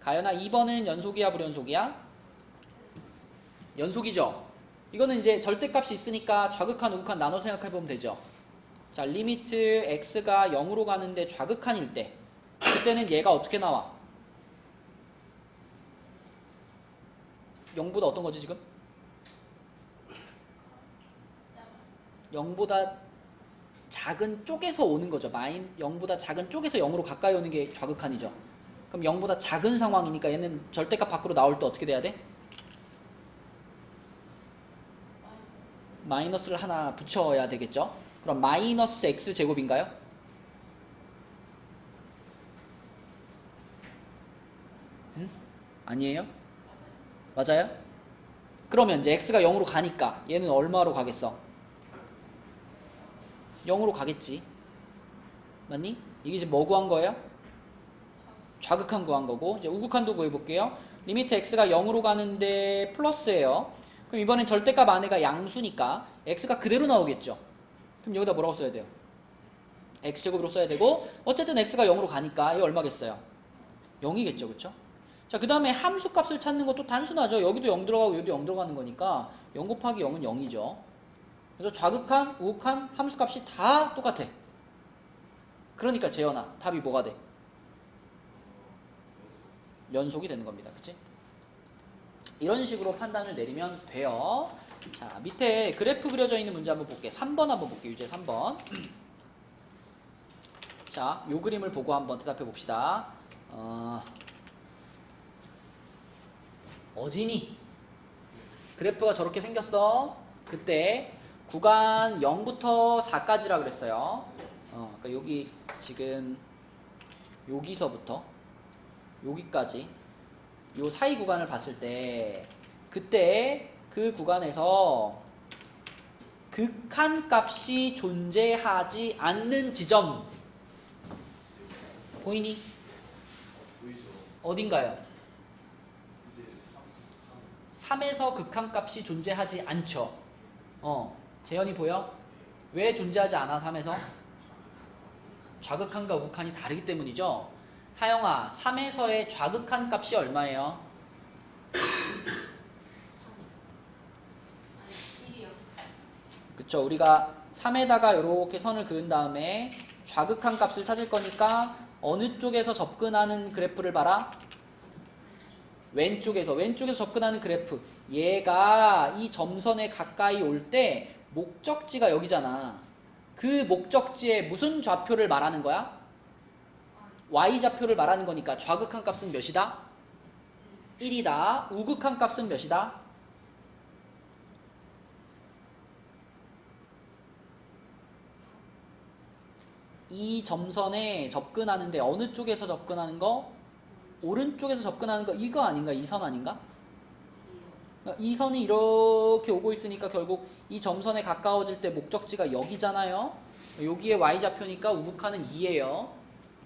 가연아 2번은 연속이야 불연속이야? 연속이죠. 이거는 이제 절대값이 있으니까 좌극한 우극한 나눠 생각해보면 되죠. 자, 리미트 x가 0으로 가는데 좌극한일 때 그때는 얘가 어떻게 나와? 0보다 어떤 거지 지금? 0보다 작은 쪽에서 오는 거죠. 0보다 작은 쪽에서 0으로 가까이 오는 게 좌극한이죠. 그럼 0보다 작은 상황이니까 얘는 절대값 밖으로 나올 때 어떻게 돼야 돼? 마이너스를 하나 붙여야 되겠죠. 그럼 마이너스 x제곱인가요? 아니에요? 맞아요? 그러면 이제 x가 0으로 가니까 얘는 얼마로 가겠어? 0으로 가겠지. 맞니? 이게 지금 뭐 구한 거예요? 좌극한 구한 거고 이제 우극한도 구해볼게요. 리미트 x가 0으로 가는데 플러스예요. 그럼 이번엔 절대값 안에가 양수니까 x가 그대로 나오겠죠. 그럼 여기다 뭐라고 써야 돼요? x제곱으로 써야 되고 어쨌든 x가 0으로 가니까 이게 얼마겠어요? 0이겠죠. 그쵸? 자, 그 다음에 함수값을 찾는 것도 단순하죠. 여기도 0 들어가고 여기도 0 들어가는 거니까 0 곱하기 0은 0이죠. 그래서 좌극한, 우극한 함수값이 다 똑같아. 그러니까 재현아, 답이 뭐가 돼? 연속이 되는 겁니다. 그치? 이런 식으로 판단을 내리면 돼요. 자, 밑에 그래프 그려져 있는 문제 한번 볼게. 3번 한번 볼게. 유제 3번. 자, 요 그림을 보고 한번 대답해 봅시다. 어진이 그래프가 저렇게 생겼어. 그때 구간 0부터 4까지라 그랬어요. 그러니까 여기 지금 여기서부터 여기까지 요 사이 구간을 봤을 때 그때 그 구간에서 극한값이 존재하지 않는 지점 보이니? 보이죠? 어딘가요? 이제 3에서 극한값이 존재하지 않죠. 재현이 보여? 왜 존재하지 않아 3에서? 좌극한과 우극한이 다르기 때문이죠. 하영아, 3에서의 좌극한 값이 얼마예요? 그쵸, 우리가 3에다가 이렇게 선을 그은 다음에 좌극한 값을 찾을 거니까 어느 쪽에서 접근하는 그래프를 봐라? 왼쪽에서 접근하는 그래프. 얘가 이 점선에 가까이 올 때 목적지가 여기잖아. 그 목적지에 무슨 좌표를 말하는 거야? Y좌표를 말하는 거니까 좌극한 값은 몇이다? 1이다. 우극한 값은 몇이다? 이 점선에 접근하는데 어느 쪽에서 접근하는 거? 오른쪽에서 접근하는 거 이거 아닌가? 이 선 아닌가? 이 선이 이렇게 오고 있으니까 결국 이 점선에 가까워질 때 목적지가 여기잖아요. 여기에 Y좌표니까 우극한은 2예요.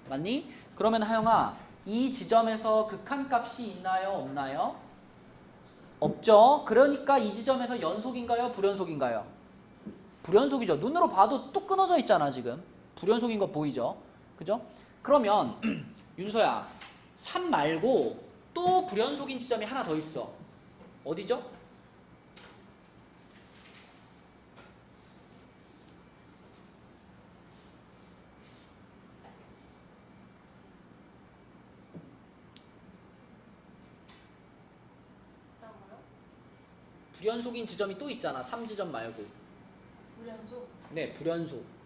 맞니? 그러면 하영아, 이 지점에서 극한값이 있나요? 없나요? 없죠. 그러니까 이 지점에서 연속인가요? 불연속인가요? 불연속이죠. 눈으로 봐도 뚝 끊어져 있잖아 지금. 불연속인 거 보이죠? 그죠? 그러면 윤서야, 3 말고 또 불연속인 지점이 하나 더 있어. 어디죠? 있다고요? 불연속인 지점이 또 있잖아. 3지점 말고. 불연속? 네, 불연속.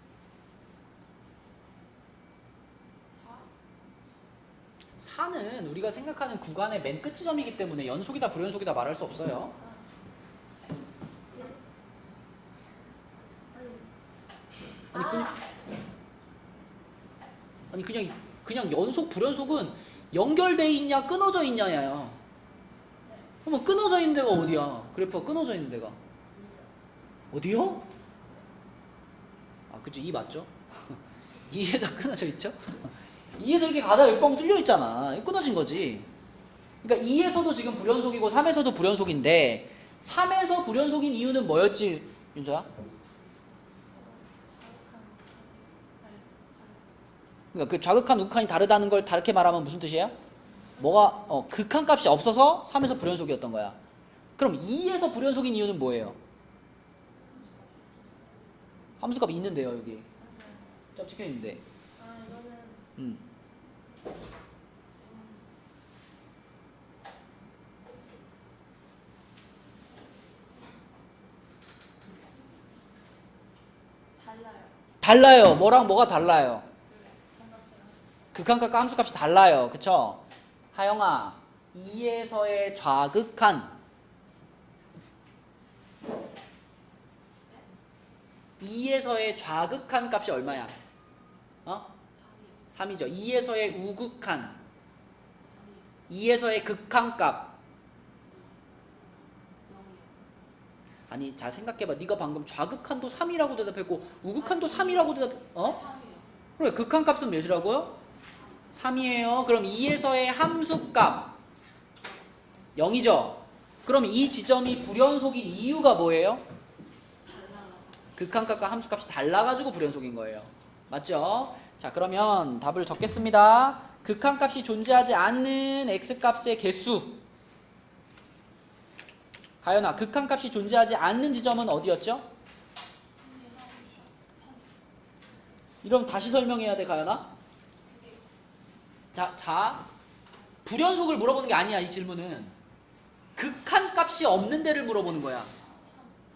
4? 4는 우리가 생각하는 구간의 맨 끝 지점이기 때문에 연속이다 불연속이다 말할 수 없어요. 아니 그냥 연속 불연속은 연결돼 있냐 끊어져 있냐야. 그러면 끊어져 있는 데가 어디야? 그래프가 끊어져 있는 데가 어디요? 아, 그죠. 2 맞죠? 2에다 끊어져 있죠? 2에서 이렇게 가다가 여기 뻥 뚫려 있잖아. 끊어진 거지. 그러니까 2에서도 지금 불연속이고 3에서도 불연속인데 3에서 불연속인 이유는 뭐였지, 윤서야? 그러니까 그 좌극한 우극한이 다르다는 걸 다르게 말하면 무슨 뜻이야? 뭐가 극한값이 없어서 3에서 불연속이었던 거야. 그럼 2에서 불연속인 이유는 뭐예요? 함수값이 있는데요, 여기. 점 찍혀 있는데. 아, 이거는 달라요. 뭐랑 뭐가 달라요? 삼각형이랑 극한값과 함수값이 달라요. 그쵸? 하영아, 2에서의 좌극한 2에서의 좌극한 값이 얼마야? 3이죠. 2에서의 우극한 2에서의 극한값. 아니, 잘 생각해봐. 네가 방금 좌극한도 3이라고 대답했고 우극한도 3이라고 그래, 극한값은 몇이라고요? 3이에요. 그럼 2에서의 함수값 0이죠. 그럼 이 지점이 불연속인 이유가 뭐예요? 극한값과 함수값이 달라가지고 불연속인 거예요. 맞죠? 자, 그러면 답을 적겠습니다. 극한값이 존재하지 않는 x값의 개수. 가연아, 극한값이 존재하지 않는 지점은 어디였죠? 이럼 다시 설명해야 돼, 가연아. 자, 불연속을 물어보는 게 아니야, 이 질문은. 극한값이 없는 데를 물어보는 거야.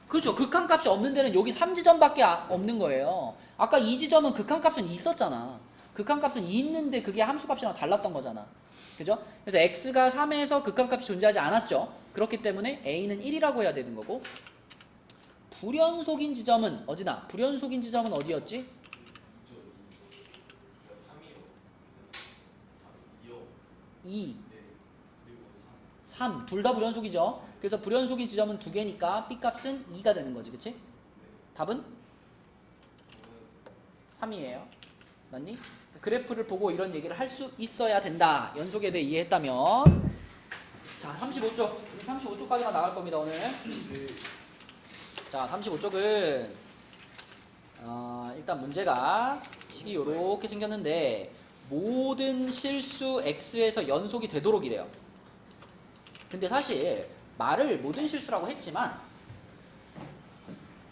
그렇죠. 극한값이 없는 데는 여기 3지점밖에 없는 거예요. 아까 이 지점은 극한값은 있었잖아. 극한값은 있는데 그게 함수값이랑 달랐던 거잖아. 그죠? 그래서 x가 3에서 극한값이 존재하지 않았죠. 그렇기 때문에 a는 1이라고 해야 되는 거고, 불연속인 지점은 어디나? 불연속인 지점은 어디였지? 2, 3. 둘 다 불연속이죠. 그래서 불연속인 지점은 두 개니까 b값은 2가 되는 거지. 그치? 답은? 3이에요. 맞니? 그래프를 보고 이런 얘기를 할 수 있어야 된다. 연속에 대해 이해했다면. 자, 35쪽. 35쪽까지만 나갈 겁니다, 오늘. 자, 35쪽은 일단 문제가 식이 이렇게 생겼는데 모든 실수 x에서 연속이 되도록 이래요. 근데 사실 말을 모든 실수라고 했지만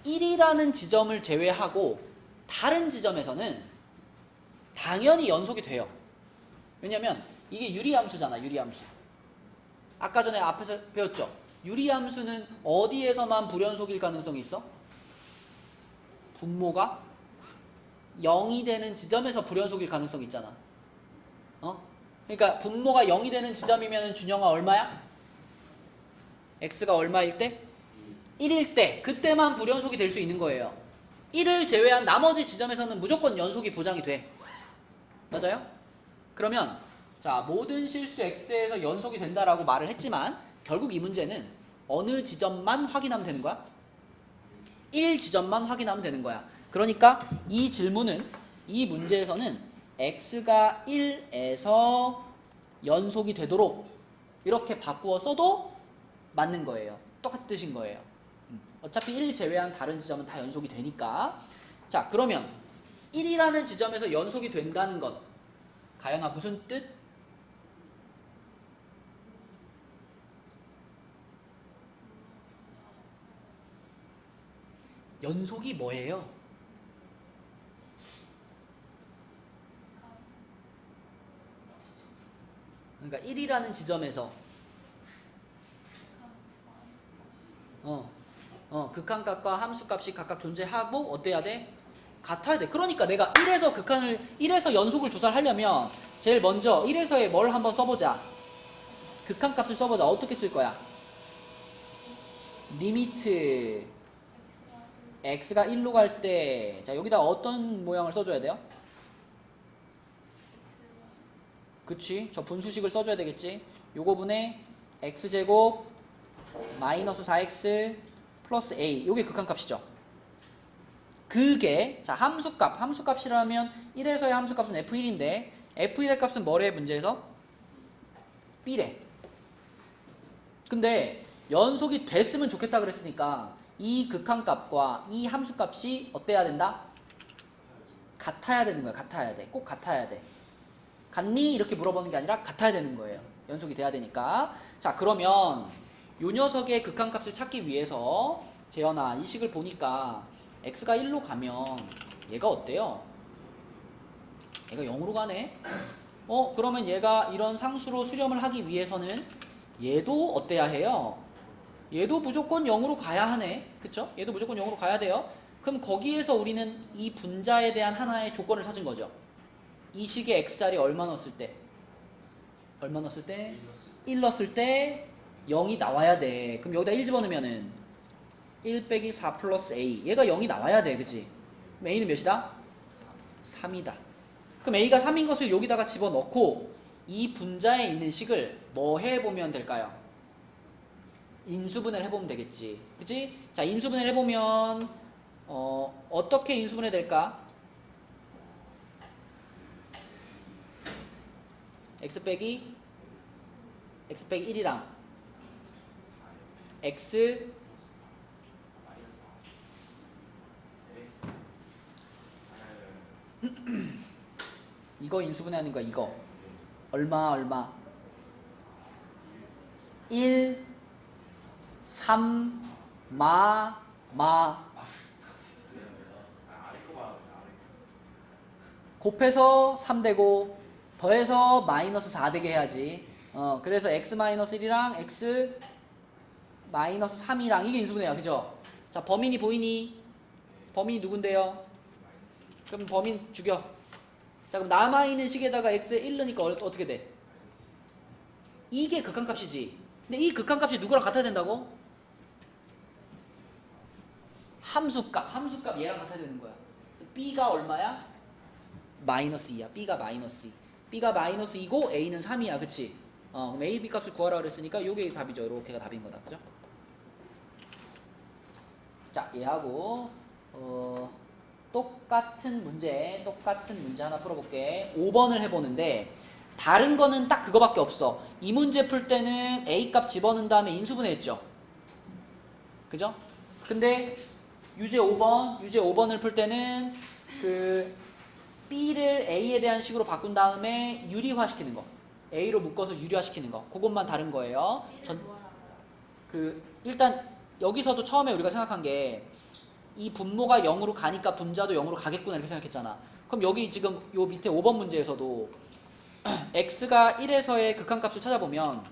1이라는 지점을 제외하고 다른 지점에서는 당연히 연속이 돼요. 왜냐면 이게 유리함수잖아, 유리함수. 아까 전에 앞에서 배웠죠? 유리함수는 어디에서만 불연속일 가능성이 있어? 분모가 0이 되는 지점에서 불연속일 가능성이 있잖아. 그러니까 분모가 0이 되는 지점이면 준영아 얼마야? x가 얼마일 때? 1일 때. 그때만 불연속이 될 수 있는 거예요. 1을 제외한 나머지 지점에서는 무조건 연속이 보장이 돼. 맞아요? 그러면 자, 모든 실수 x에서 연속이 된다라고 말을 했지만 결국 이 문제는 어느 지점만 확인하면 되는 거야? 1지점만 확인하면 되는 거야. 그러니까 이 질문은, 이 문제에서는 x가 1에서 연속이 되도록 이렇게 바꾸어 써도 맞는 거예요. 똑같은 뜻인 거예요. 어차피 1을 제외한 다른 지점은 다 연속이 되니까. 자, 그러면 1이라는 지점에서 연속이 된다는 것, 가연아 무슨 뜻? 연속이 뭐예요? 그러니까 1이라는 지점에서 극한값과 함수값이 각각 존재하고 어때야 돼? 같아야 돼. 그러니까 내가 1에서 연속을 조사를 하려면 제일 먼저 1에서의 뭘 한번 써보자. 극한값을 써보자. 어떻게 쓸 거야? 리미트 x가 1로 갈 때, 자, 여기다 어떤 모양을 써줘야 돼요? 그치? 저 분수식을 써줘야 되겠지? 요거 분의 x제곱 마이너스 4x 플러스 a. 요게 극한값이죠. 그게, 자, 함수값이라면 1에서의 함수값은 f1인데 f1의 값은 뭐래, 문제에서? b래. 근데 연속이 됐으면 좋겠다 그랬으니까 이 극한값과 이 함수값이 어때야 된다? 같아야 되는 거야. 같아야 돼. 꼭 같아야 돼. 같니? 이렇게 물어보는 게 아니라 같아야 되는 거예요. 연속이 돼야 되니까. 자, 그러면 요 녀석의 극한값을 찾기 위해서 재현아, 이 식을 보니까 x가 1로 가면 얘가 어때요? 얘가 0으로 가네? 그러면 얘가 이런 상수로 수렴을 하기 위해서는 얘도 어때야 해요? 얘도 무조건 0으로 가야 하네. 그쵸? 얘도 무조건 0으로 가야 돼요. 그럼 거기에서 우리는 이 분자에 대한 하나의 조건을 찾은 거죠. 이 식의 x자리 얼마 넣었을 때? 얼마 넣었을 때? 1 넣었을 때 0이 나와야 돼. 그럼 여기다 1 집어넣으면은 1 빼기 4 플러스 a. 얘가 0이 나와야 돼. 그치? 그럼 a는 몇이다? 3이다. 그럼 a가 3인 것을 여기다가 집어넣고 이 분자에 있는 식을 뭐 해보면 될까요? 인수분해를 해보면 되겠지. 그치? 자, 인수분해를 해보면 어떻게 인수분해 될까? x 빼기 1이랑 x 이거 인수분해하는 거야. 이거 얼마 1 3 마 곱해서 3 되고 더해서 마이너스 4 되게 해야지. 그래서 x-1이랑 x-3이랑 이게 인수분해야. 그죠? 자, 범인이 보이니? 범인이 누군데요? 그럼 범인 죽여. 자, 그럼 남아있는 식에다가 x에 1 넣으니까 어떻게 돼? 이게 극한값이지. 근데 이 극한값이 누구랑 같아야 된다고? 함수값 얘랑 같아야 되는 거야. b가 얼마야? 마이너스 2야. b가 마이너스 2. b가 마이너스 2고 a는 3이야. 그치? 그럼 a, b 값을 구하라 그랬으니까 요게 답이죠. 요렇게가 답인 거다. 그죠? 자, 얘하고 똑같은 문제 하나 풀어볼게. 5번을 해보는데 다른 거는 딱 그거밖에 없어. 이 문제 풀 때는 a 값 집어넣은 다음에 인수분해했죠. 그죠? 근데 유제 5번을 풀 때는 그 b를 a에 대한 식으로 바꾼 다음에 유리화시키는 거. a로 묶어서 유리화시키는 거. 그것만 다른 거예요. 일단 여기서도 처음에 우리가 생각한 게 이 분모가 0으로 가니까 분자도 0으로 가겠구나 이렇게 생각했잖아. 그럼 여기 지금 요 밑에 5번 문제에서도 x가 1에서의 극한값을 찾아보면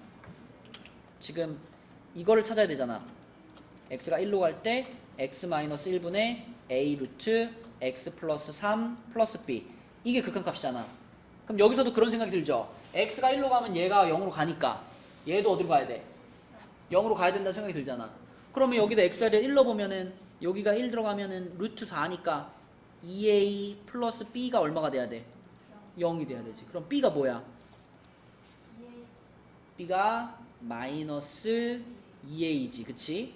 지금 이거를 찾아야 되잖아. x가 1로 갈 때 x-1분의 a 루트 x 플러스 3 플러스 b 이게 극한값이잖아. 그럼 여기서도 그런 생각이 들죠. x가 1로 가면 얘가 0으로 가니까 얘도 어디로 가야 돼? 0으로 가야 된다는 생각이 들잖아. 그러면 여기다 x를 1로 보면은 여기가 1 들어가면은 루트 4니까 2a 플러스 b가 얼마가 돼야 돼? 0이 돼야 되지. 그럼 b가 뭐야? b가 마이너스 2a지. 그치?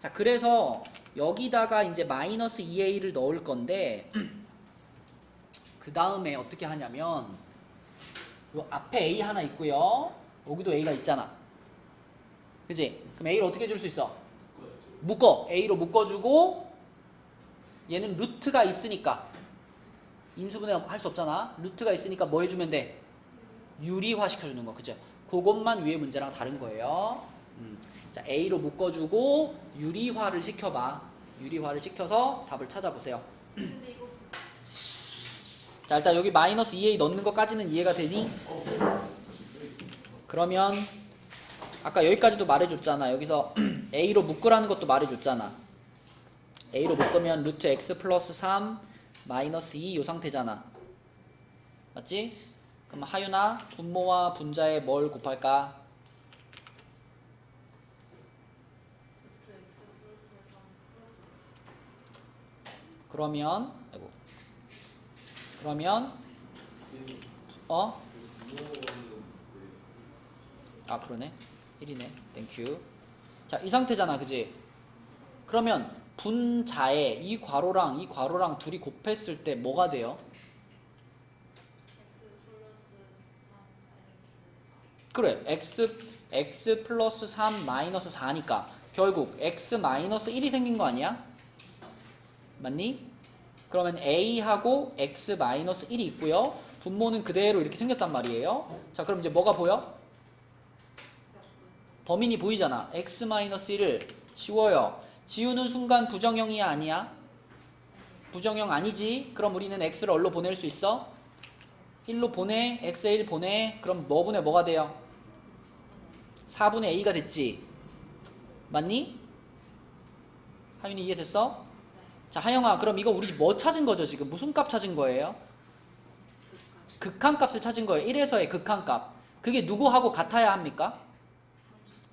자, 그래서 여기다가 이제 마이너스 2a를 넣을 건데 그 다음에 어떻게 하냐면 요 앞에 a 하나 있고요. 여기도 a가 있잖아. 그치? 그럼 a를 어떻게 줄 수 있어? a로 묶어주고 얘는 루트가 있으니까 인수분해 할 수 없잖아. 루트가 있으니까 뭐 해주면 돼? 유리화 시켜주는 거. 그죠? 그것만 위에 문제랑 다른 거예요. 자, a로 묶어주고 유리화를 시켜봐. 유리화를 시켜서 답을 찾아보세요. 근데 이거 자, 일단 여기 마이너스 2a 넣는 것까지는 이해가 되니? 그러면 아까 여기까지도 말해줬잖아. 여기서 a로 묶으라는 것도 말해줬잖아. a로 묶으면 루트 x 플러스 3 마이너스 2 요 상태잖아. 맞지? 그럼 하윤아 분모와 분자에 뭘 곱할까? 그러면 그러네. 1이네. 땡큐. 자, 이 상태잖아. 그지? 그러면 분자에 이 괄호랑 둘이 곱했을 때 뭐가 돼요? 그래. x 플러스 3 마이너스 4니까 결국 x 마이너스 1이 생긴 거 아니야? 맞니? 그러면 a하고 x 마이너스 1이 있고요. 분모는 그대로 이렇게 생겼단 말이에요. 자, 그럼 이제 뭐가 보여? 범인이 보이잖아. x-1을 지워요. 지우는 순간 부정형이야 아니야? 부정형 아니지? 그럼 우리는 x를 어디로 보낼 수 있어? 1로 보내. x에 1 보내. 그럼 뭐 분의 뭐가 돼요? 4분의 a가 됐지? 맞니? 하윤이 이해됐어? 자, 하영아 그럼 이거 우리 뭐 찾은 거죠 지금? 무슨 값 찾은 거예요? 극한값을 찾은 거예요. 1에서의 극한값. 그게 누구하고 같아야 합니까?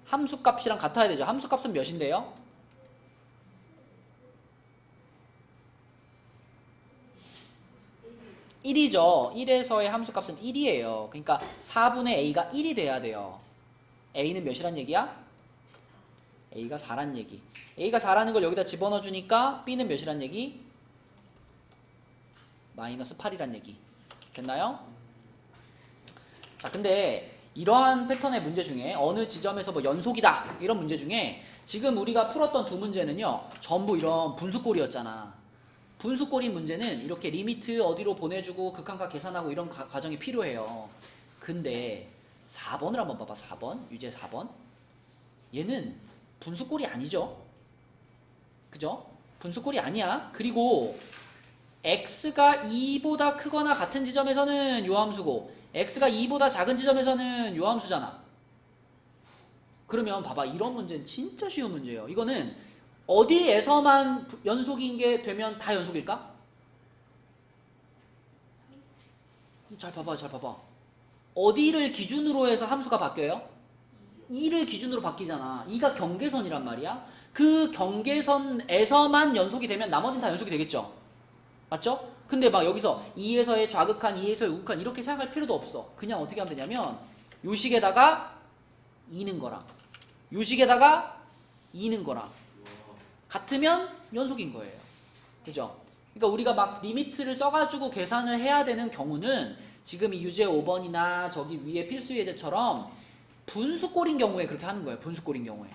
함수값이랑 같아야 되죠. 함수값은 몇인데요? 1이죠. 1에서의 함수값은 1이에요. 그러니까 4분의 a가 1이 돼야 돼요. a는 몇이란 얘기야? a가 4란 얘기. a가 4라는 걸 여기다 집어넣어 주니까 b는 몇이란 얘기? 마이너스 8이란 얘기. 됐나요? 자, 근데 이러한 패턴의 문제 중에 어느 지점에서 뭐 연속이다 이런 문제 중에 지금 우리가 풀었던 두 문제는요 전부 이런 분수꼴이었잖아. 분수꼴인 문제는 이렇게 리미트 어디로 보내주고 극한값 계산하고 이런 과정이 필요해요. 근데 4번을 한번 봐봐. 4번 유제 4번 얘는 분수꼴이 아니죠. 그죠? 분수꼴이 아니야. 그리고 x가 2보다 크거나 같은 지점에서는 요함수고 x가 2보다 작은 지점에서는 요함수잖아. 그러면 봐봐. 이런 문제는 진짜 쉬운 문제예요. 이거는 어디에서만 연속인 게 되면 다 연속일까? 잘 봐봐. 잘 봐봐. 어디를 기준으로 해서 함수가 바뀌어요? 2를 기준으로 바뀌잖아. 2가 경계선이란 말이야. 그 경계선에서만 연속이 되면 나머지는 다 연속이 되겠죠. 맞죠? 근데 막 여기서 2에서의 좌극한, 2에서의 우극한 이렇게 생각할 필요도 없어. 그냥 어떻게 하면 되냐면 요 식에다가 2는 거랑 요 식에다가 2는 거랑 같으면 연속인 거예요. 그죠? 그러니까 우리가 막 리미트를 써가지고 계산을 해야 되는 경우는 지금 이 유제 5번이나 저기 위에 필수 예제처럼 분수꼴인 경우에 그렇게 하는 거예요. 분수꼴인 경우에.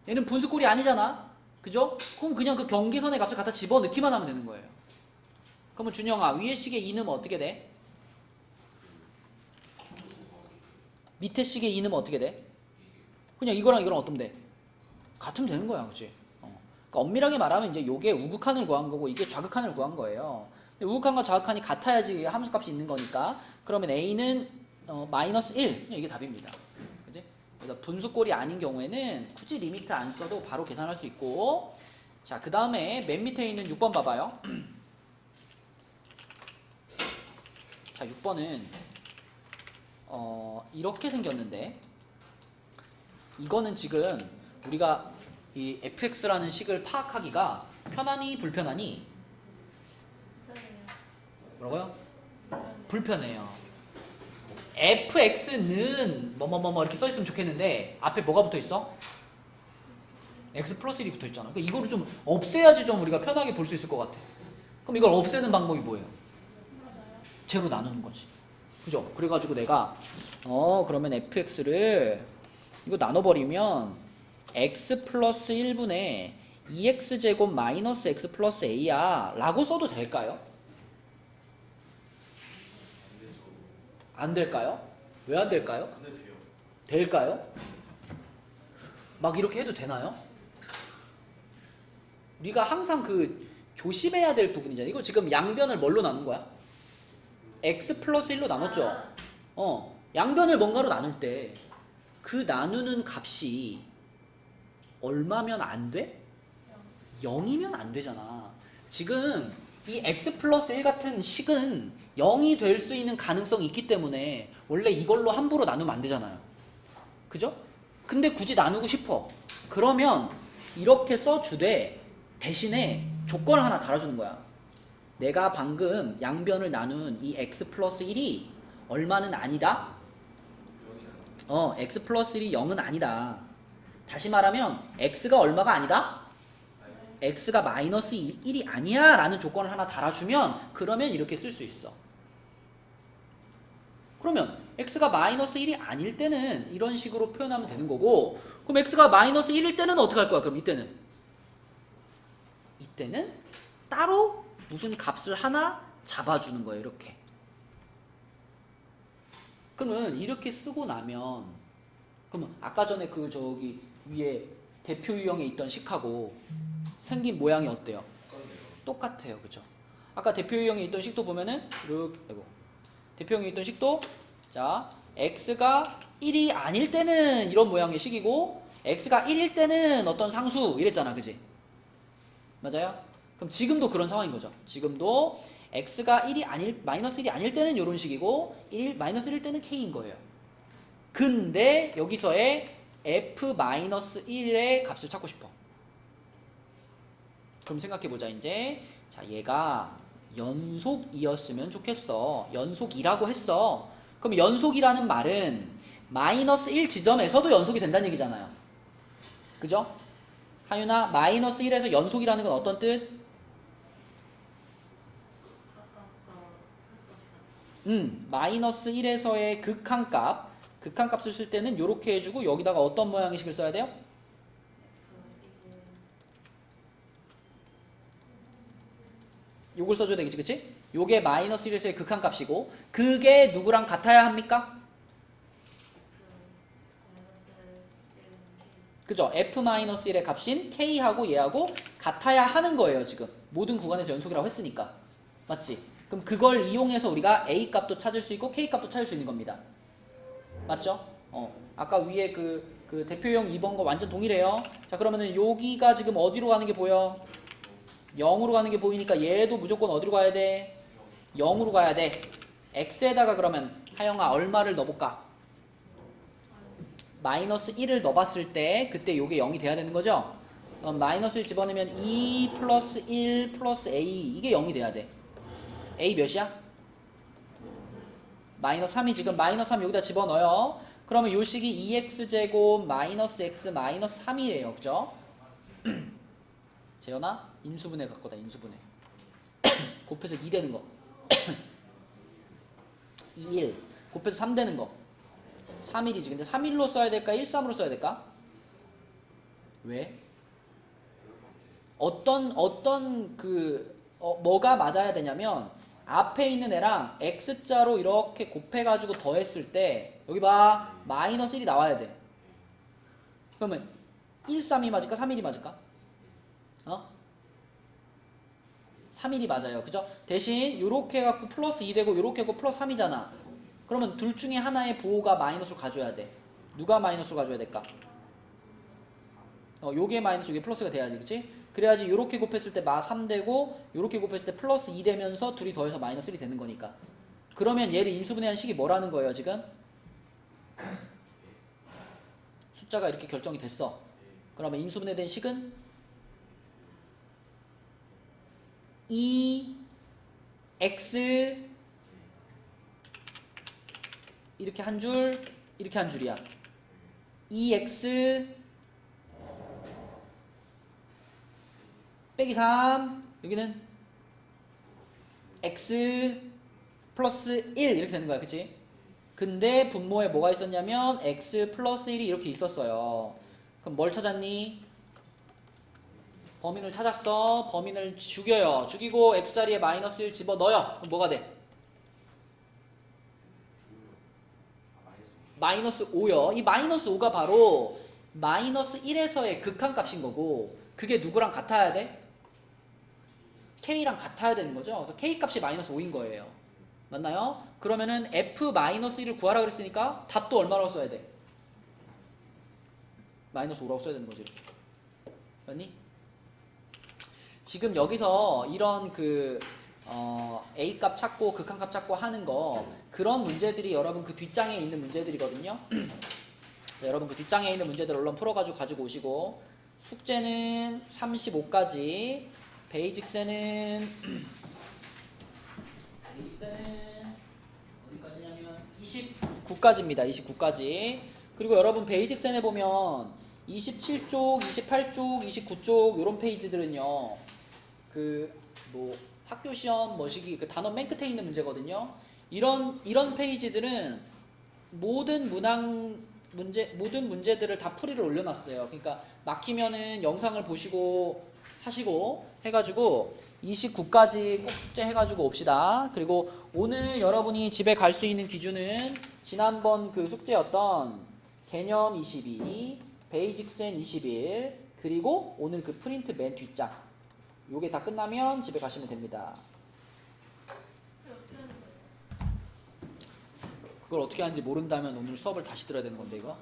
얘는 분수꼴이 아니잖아. 그죠? 그럼 그냥 그 경계선의 값을 갖다 집어넣기만 하면 되는 거예요. 그러면 준영아, 위에 식에 2 넣으면 어떻게 돼? 밑에 식에 2 넣으면 어떻게 돼? 그냥 이거랑 이거랑 어떻면 돼? 같으면 되는 거야. 그치? 그러니까 엄밀하게 말하면 이제 요게 우극한을 구한 거고 이게 좌극한을 구한 거예요. 우극한과 좌극한이 같아야지 함수값이 있는 거니까. 그러면 a는 마이너스 1. 이게 답입니다. 그지? 그래서 분수꼴이 아닌 경우에는 굳이 리미트 안 써도 바로 계산할 수 있고. 자, 그 다음에 맨 밑에 있는 6번 봐봐요. 자, 6번은 이렇게 생겼는데 이거는 지금 우리가 이 fx라는 식을 파악하기가 편하니 불편하니? 뭐라고요? 불편해요. fx는 뭐뭐뭐뭐 이렇게 써있으면 좋겠는데 앞에 뭐가 붙어있어? x 플러스 1이 붙어있잖아. 그러니까 이거를 좀 없애야지 좀 우리가 편하게 볼 수 있을 것 같아. 그럼 이걸 없애는 방법이 뭐예요? 제로 나누는 거지. 그죠? 그래가지고 내가 그러면 fx를 이거 나눠버리면 x 플러스 1분의 2x제곱 마이너스 x 플러스 a야 라고 써도 될까요? 안 될까요? 왜 안 될까요? 안 돼도 돼요. 될까요? 막 이렇게 해도 되나요? 우리가 항상 그 조심해야 될 부분이잖아. 이거 지금 양변을 뭘로 나눈 거야? x 플러스 1로 나눴죠? 양변을 뭔가로 나눌 때 그 나누는 값이 얼마면 안 돼? 0이면 안 되잖아. 지금 이 x 플러스 1 같은 식은 0이 될 수 있는 가능성이 있기 때문에 원래 이걸로 함부로 나누면 안 되잖아요. 그죠? 근데 굳이 나누고 싶어. 그러면 이렇게 써주되 대신에 조건을 하나 달아주는 거야. 내가 방금 양변을 나눈 이 x 플러스 1이 얼마는 아니다? x 플러스 1이 0은 아니다. 다시 말하면 x가 얼마가 아니다? x가 마이너스 1이 아니야 라는 조건을 하나 달아주면 그러면 이렇게 쓸 수 있어. 그러면 x가 마이너스 1이 아닐 때는 이런 식으로 표현하면 되는 거고, 그럼 x가 마이너스 1일 때는 어떻게 할 거야? 그럼 이때는 따로 무슨 값을 하나 잡아주는 거예요. 이렇게. 그러면 이렇게 쓰고 나면 그러면 아까 전에 그 저기 위에 대표 유형에 있던 식하고 생긴 모양이 어때요? 똑같아요. 그죠? 아까 대표 유형에 있던 식도 보면은 이렇게 대표 유형에 있던 식도 자 x가 1이 아닐 때는 이런 모양의 식이고 x가 1일 때는 어떤 상수 이랬잖아. 그지? 맞아요? 그럼 지금도 그런 상황인 거죠. 지금도 x가 1이 아닐 마이너스 1이 아닐 때는 이런 식이고 마이너스 1일 때는 k인 거예요. 근데 여기서의 f-1의 값을 찾고 싶어. 그럼 생각해보자. 이제 자 얘가 연속이었으면 좋겠어. 연속이라고 했어. 그럼 연속이라는 말은 마이너스 1 지점에서도 연속이 된다는 얘기잖아요. 그죠? 하윤아, 마이너스 1에서 연속이라는 건 어떤 뜻? 마이너스 1에서의 극한값을 쓸 때는 이렇게 해주고 여기다가 어떤 모양의 식을 써야 돼요? 요걸 써줘야 되겠지, 그치? 요게 마이너스 1에서의 극한값이고 그게 누구랑 같아야 합니까? 그죠? f-1의 값인 k하고 얘하고 같아야 하는 거예요. 지금 모든 구간에서 연속이라고 했으니까. 맞지? 그럼 그걸 이용해서 우리가 a 값도 찾을 수 있고 k 값도 찾을 수 있는 겁니다. 맞죠? 아까 위에 그 대표형 2번 거 완전 동일해요. 자, 그러면은 여기가 지금 어디로 가는 게 보여? 0으로 가는 게 보이니까 얘도 무조건 어디로 가야 돼? 0으로 가야 돼. x에다가 그러면 하영아 얼마를 넣어볼까? 마이너스 1을 넣어봤을 때 그때 요게 0이 돼야 되는 거죠? 마이너스를 집어넣으면 2 플러스 1 플러스 a 이게 0이 돼야 돼. a 몇이야? 마이너스 3이 지금 마이너스 3 여기다 집어넣어요. 그러면 요 식이 2x제곱 마이너스 x 마이너스 3이에요. 그죠? 재현아 인수분해 갖고 다 인수분해. 곱해서 2 되는 거 2, 1 곱해서 3 되는 거 3일이지. 근데 3일로 써야 될까? 1, 3으로 써야 될까? 왜? 뭐가 맞아야 되냐면 앞에 있는 애랑 x자로 이렇게 곱해가지고 더했을 때 여기 봐 마이너스 1이 나와야 돼. 그러면 1, 3이 맞을까? 3일이 맞을까? 3일이 맞아요. 그죠? 대신 요렇게 해갖고 플러스 2 되고 요렇게 해갖고 플러스 3이잖아. 그러면 둘 중에 하나의 부호가 마이너스로 가줘야 돼. 누가 마이너스로 가줘야 될까? 요게 마이너스 요게 플러스가 돼야지. 그치? 그래야지 요렇게 곱했을 때 마 3 되고 요렇게 곱했을 때 플러스 2 되면서 둘이 더해서 마이너스 1이 되는 거니까. 그러면 얘를 인수분해한 식이 뭐라는 거예요 지금? 숫자가 이렇게 결정이 됐어. 그러면 인수분해된 식은 2x 이렇게 한 줄, 이렇게 한 줄이야. 2x 빼기 3 여기는 x 플러스 1 이렇게 되는 거야. 그치? 근데 분모에 뭐가 있었냐면 x 플러스 1이 이렇게 있었어요. 그럼 뭘 찾았니? 범인을 찾았어. 범인을 죽여요. 죽이고 x자리에 마이너스 1 집어넣어요. 그럼 뭐가 돼? 마이너스 5요. 이 마이너스 5가 바로 마이너스 1에서의 극한값인 거고 그게 누구랑 같아야 돼? k랑 같아야 되는 거죠. 그래서 k 값이 마이너스 5인 거예요. 맞나요? 그러면은 f-1을 구하라 그랬으니까 답도 얼마라고 써야 돼? 마이너스 5라고 써야 되는 거지. 맞니? 지금 여기서 이런 a 값 찾고 극한값 찾고 하는 거 그런 문제들이 여러분 그 뒷장에 있는 문제들이거든요. 여러분 그 뒷장에 있는 문제들 얼른 풀어가지고 가지고 오시고 숙제는 35까지 베이직세는 어디까지냐면 29까지입니다. 29까지. 그리고 여러분 베이직센에 보면 27쪽, 28쪽, 29쪽 요런 페이지들은요. 뭐 학교 시험 뭐시기 그 단원 맨 끝에 있는 문제거든요. 이런 페이지들은 모든 문제들을 다 풀이를 올려놨어요. 그러니까 막히면은 영상을 보시고 하시고 해가지고 29까지 꼭 숙제 해가지고 옵시다. 그리고 오늘 여러분이 집에 갈 수 있는 기준은 지난번 그 숙제였던 개념 22, 베이직센 21, 그리고 오늘 그 프린트 맨 뒷장. 요게 다 끝나면 집에 가시면 됩니다. 그걸 어떻게 하는지 모른다면 오늘 수업을 다시 들어야 되는 건데 이거.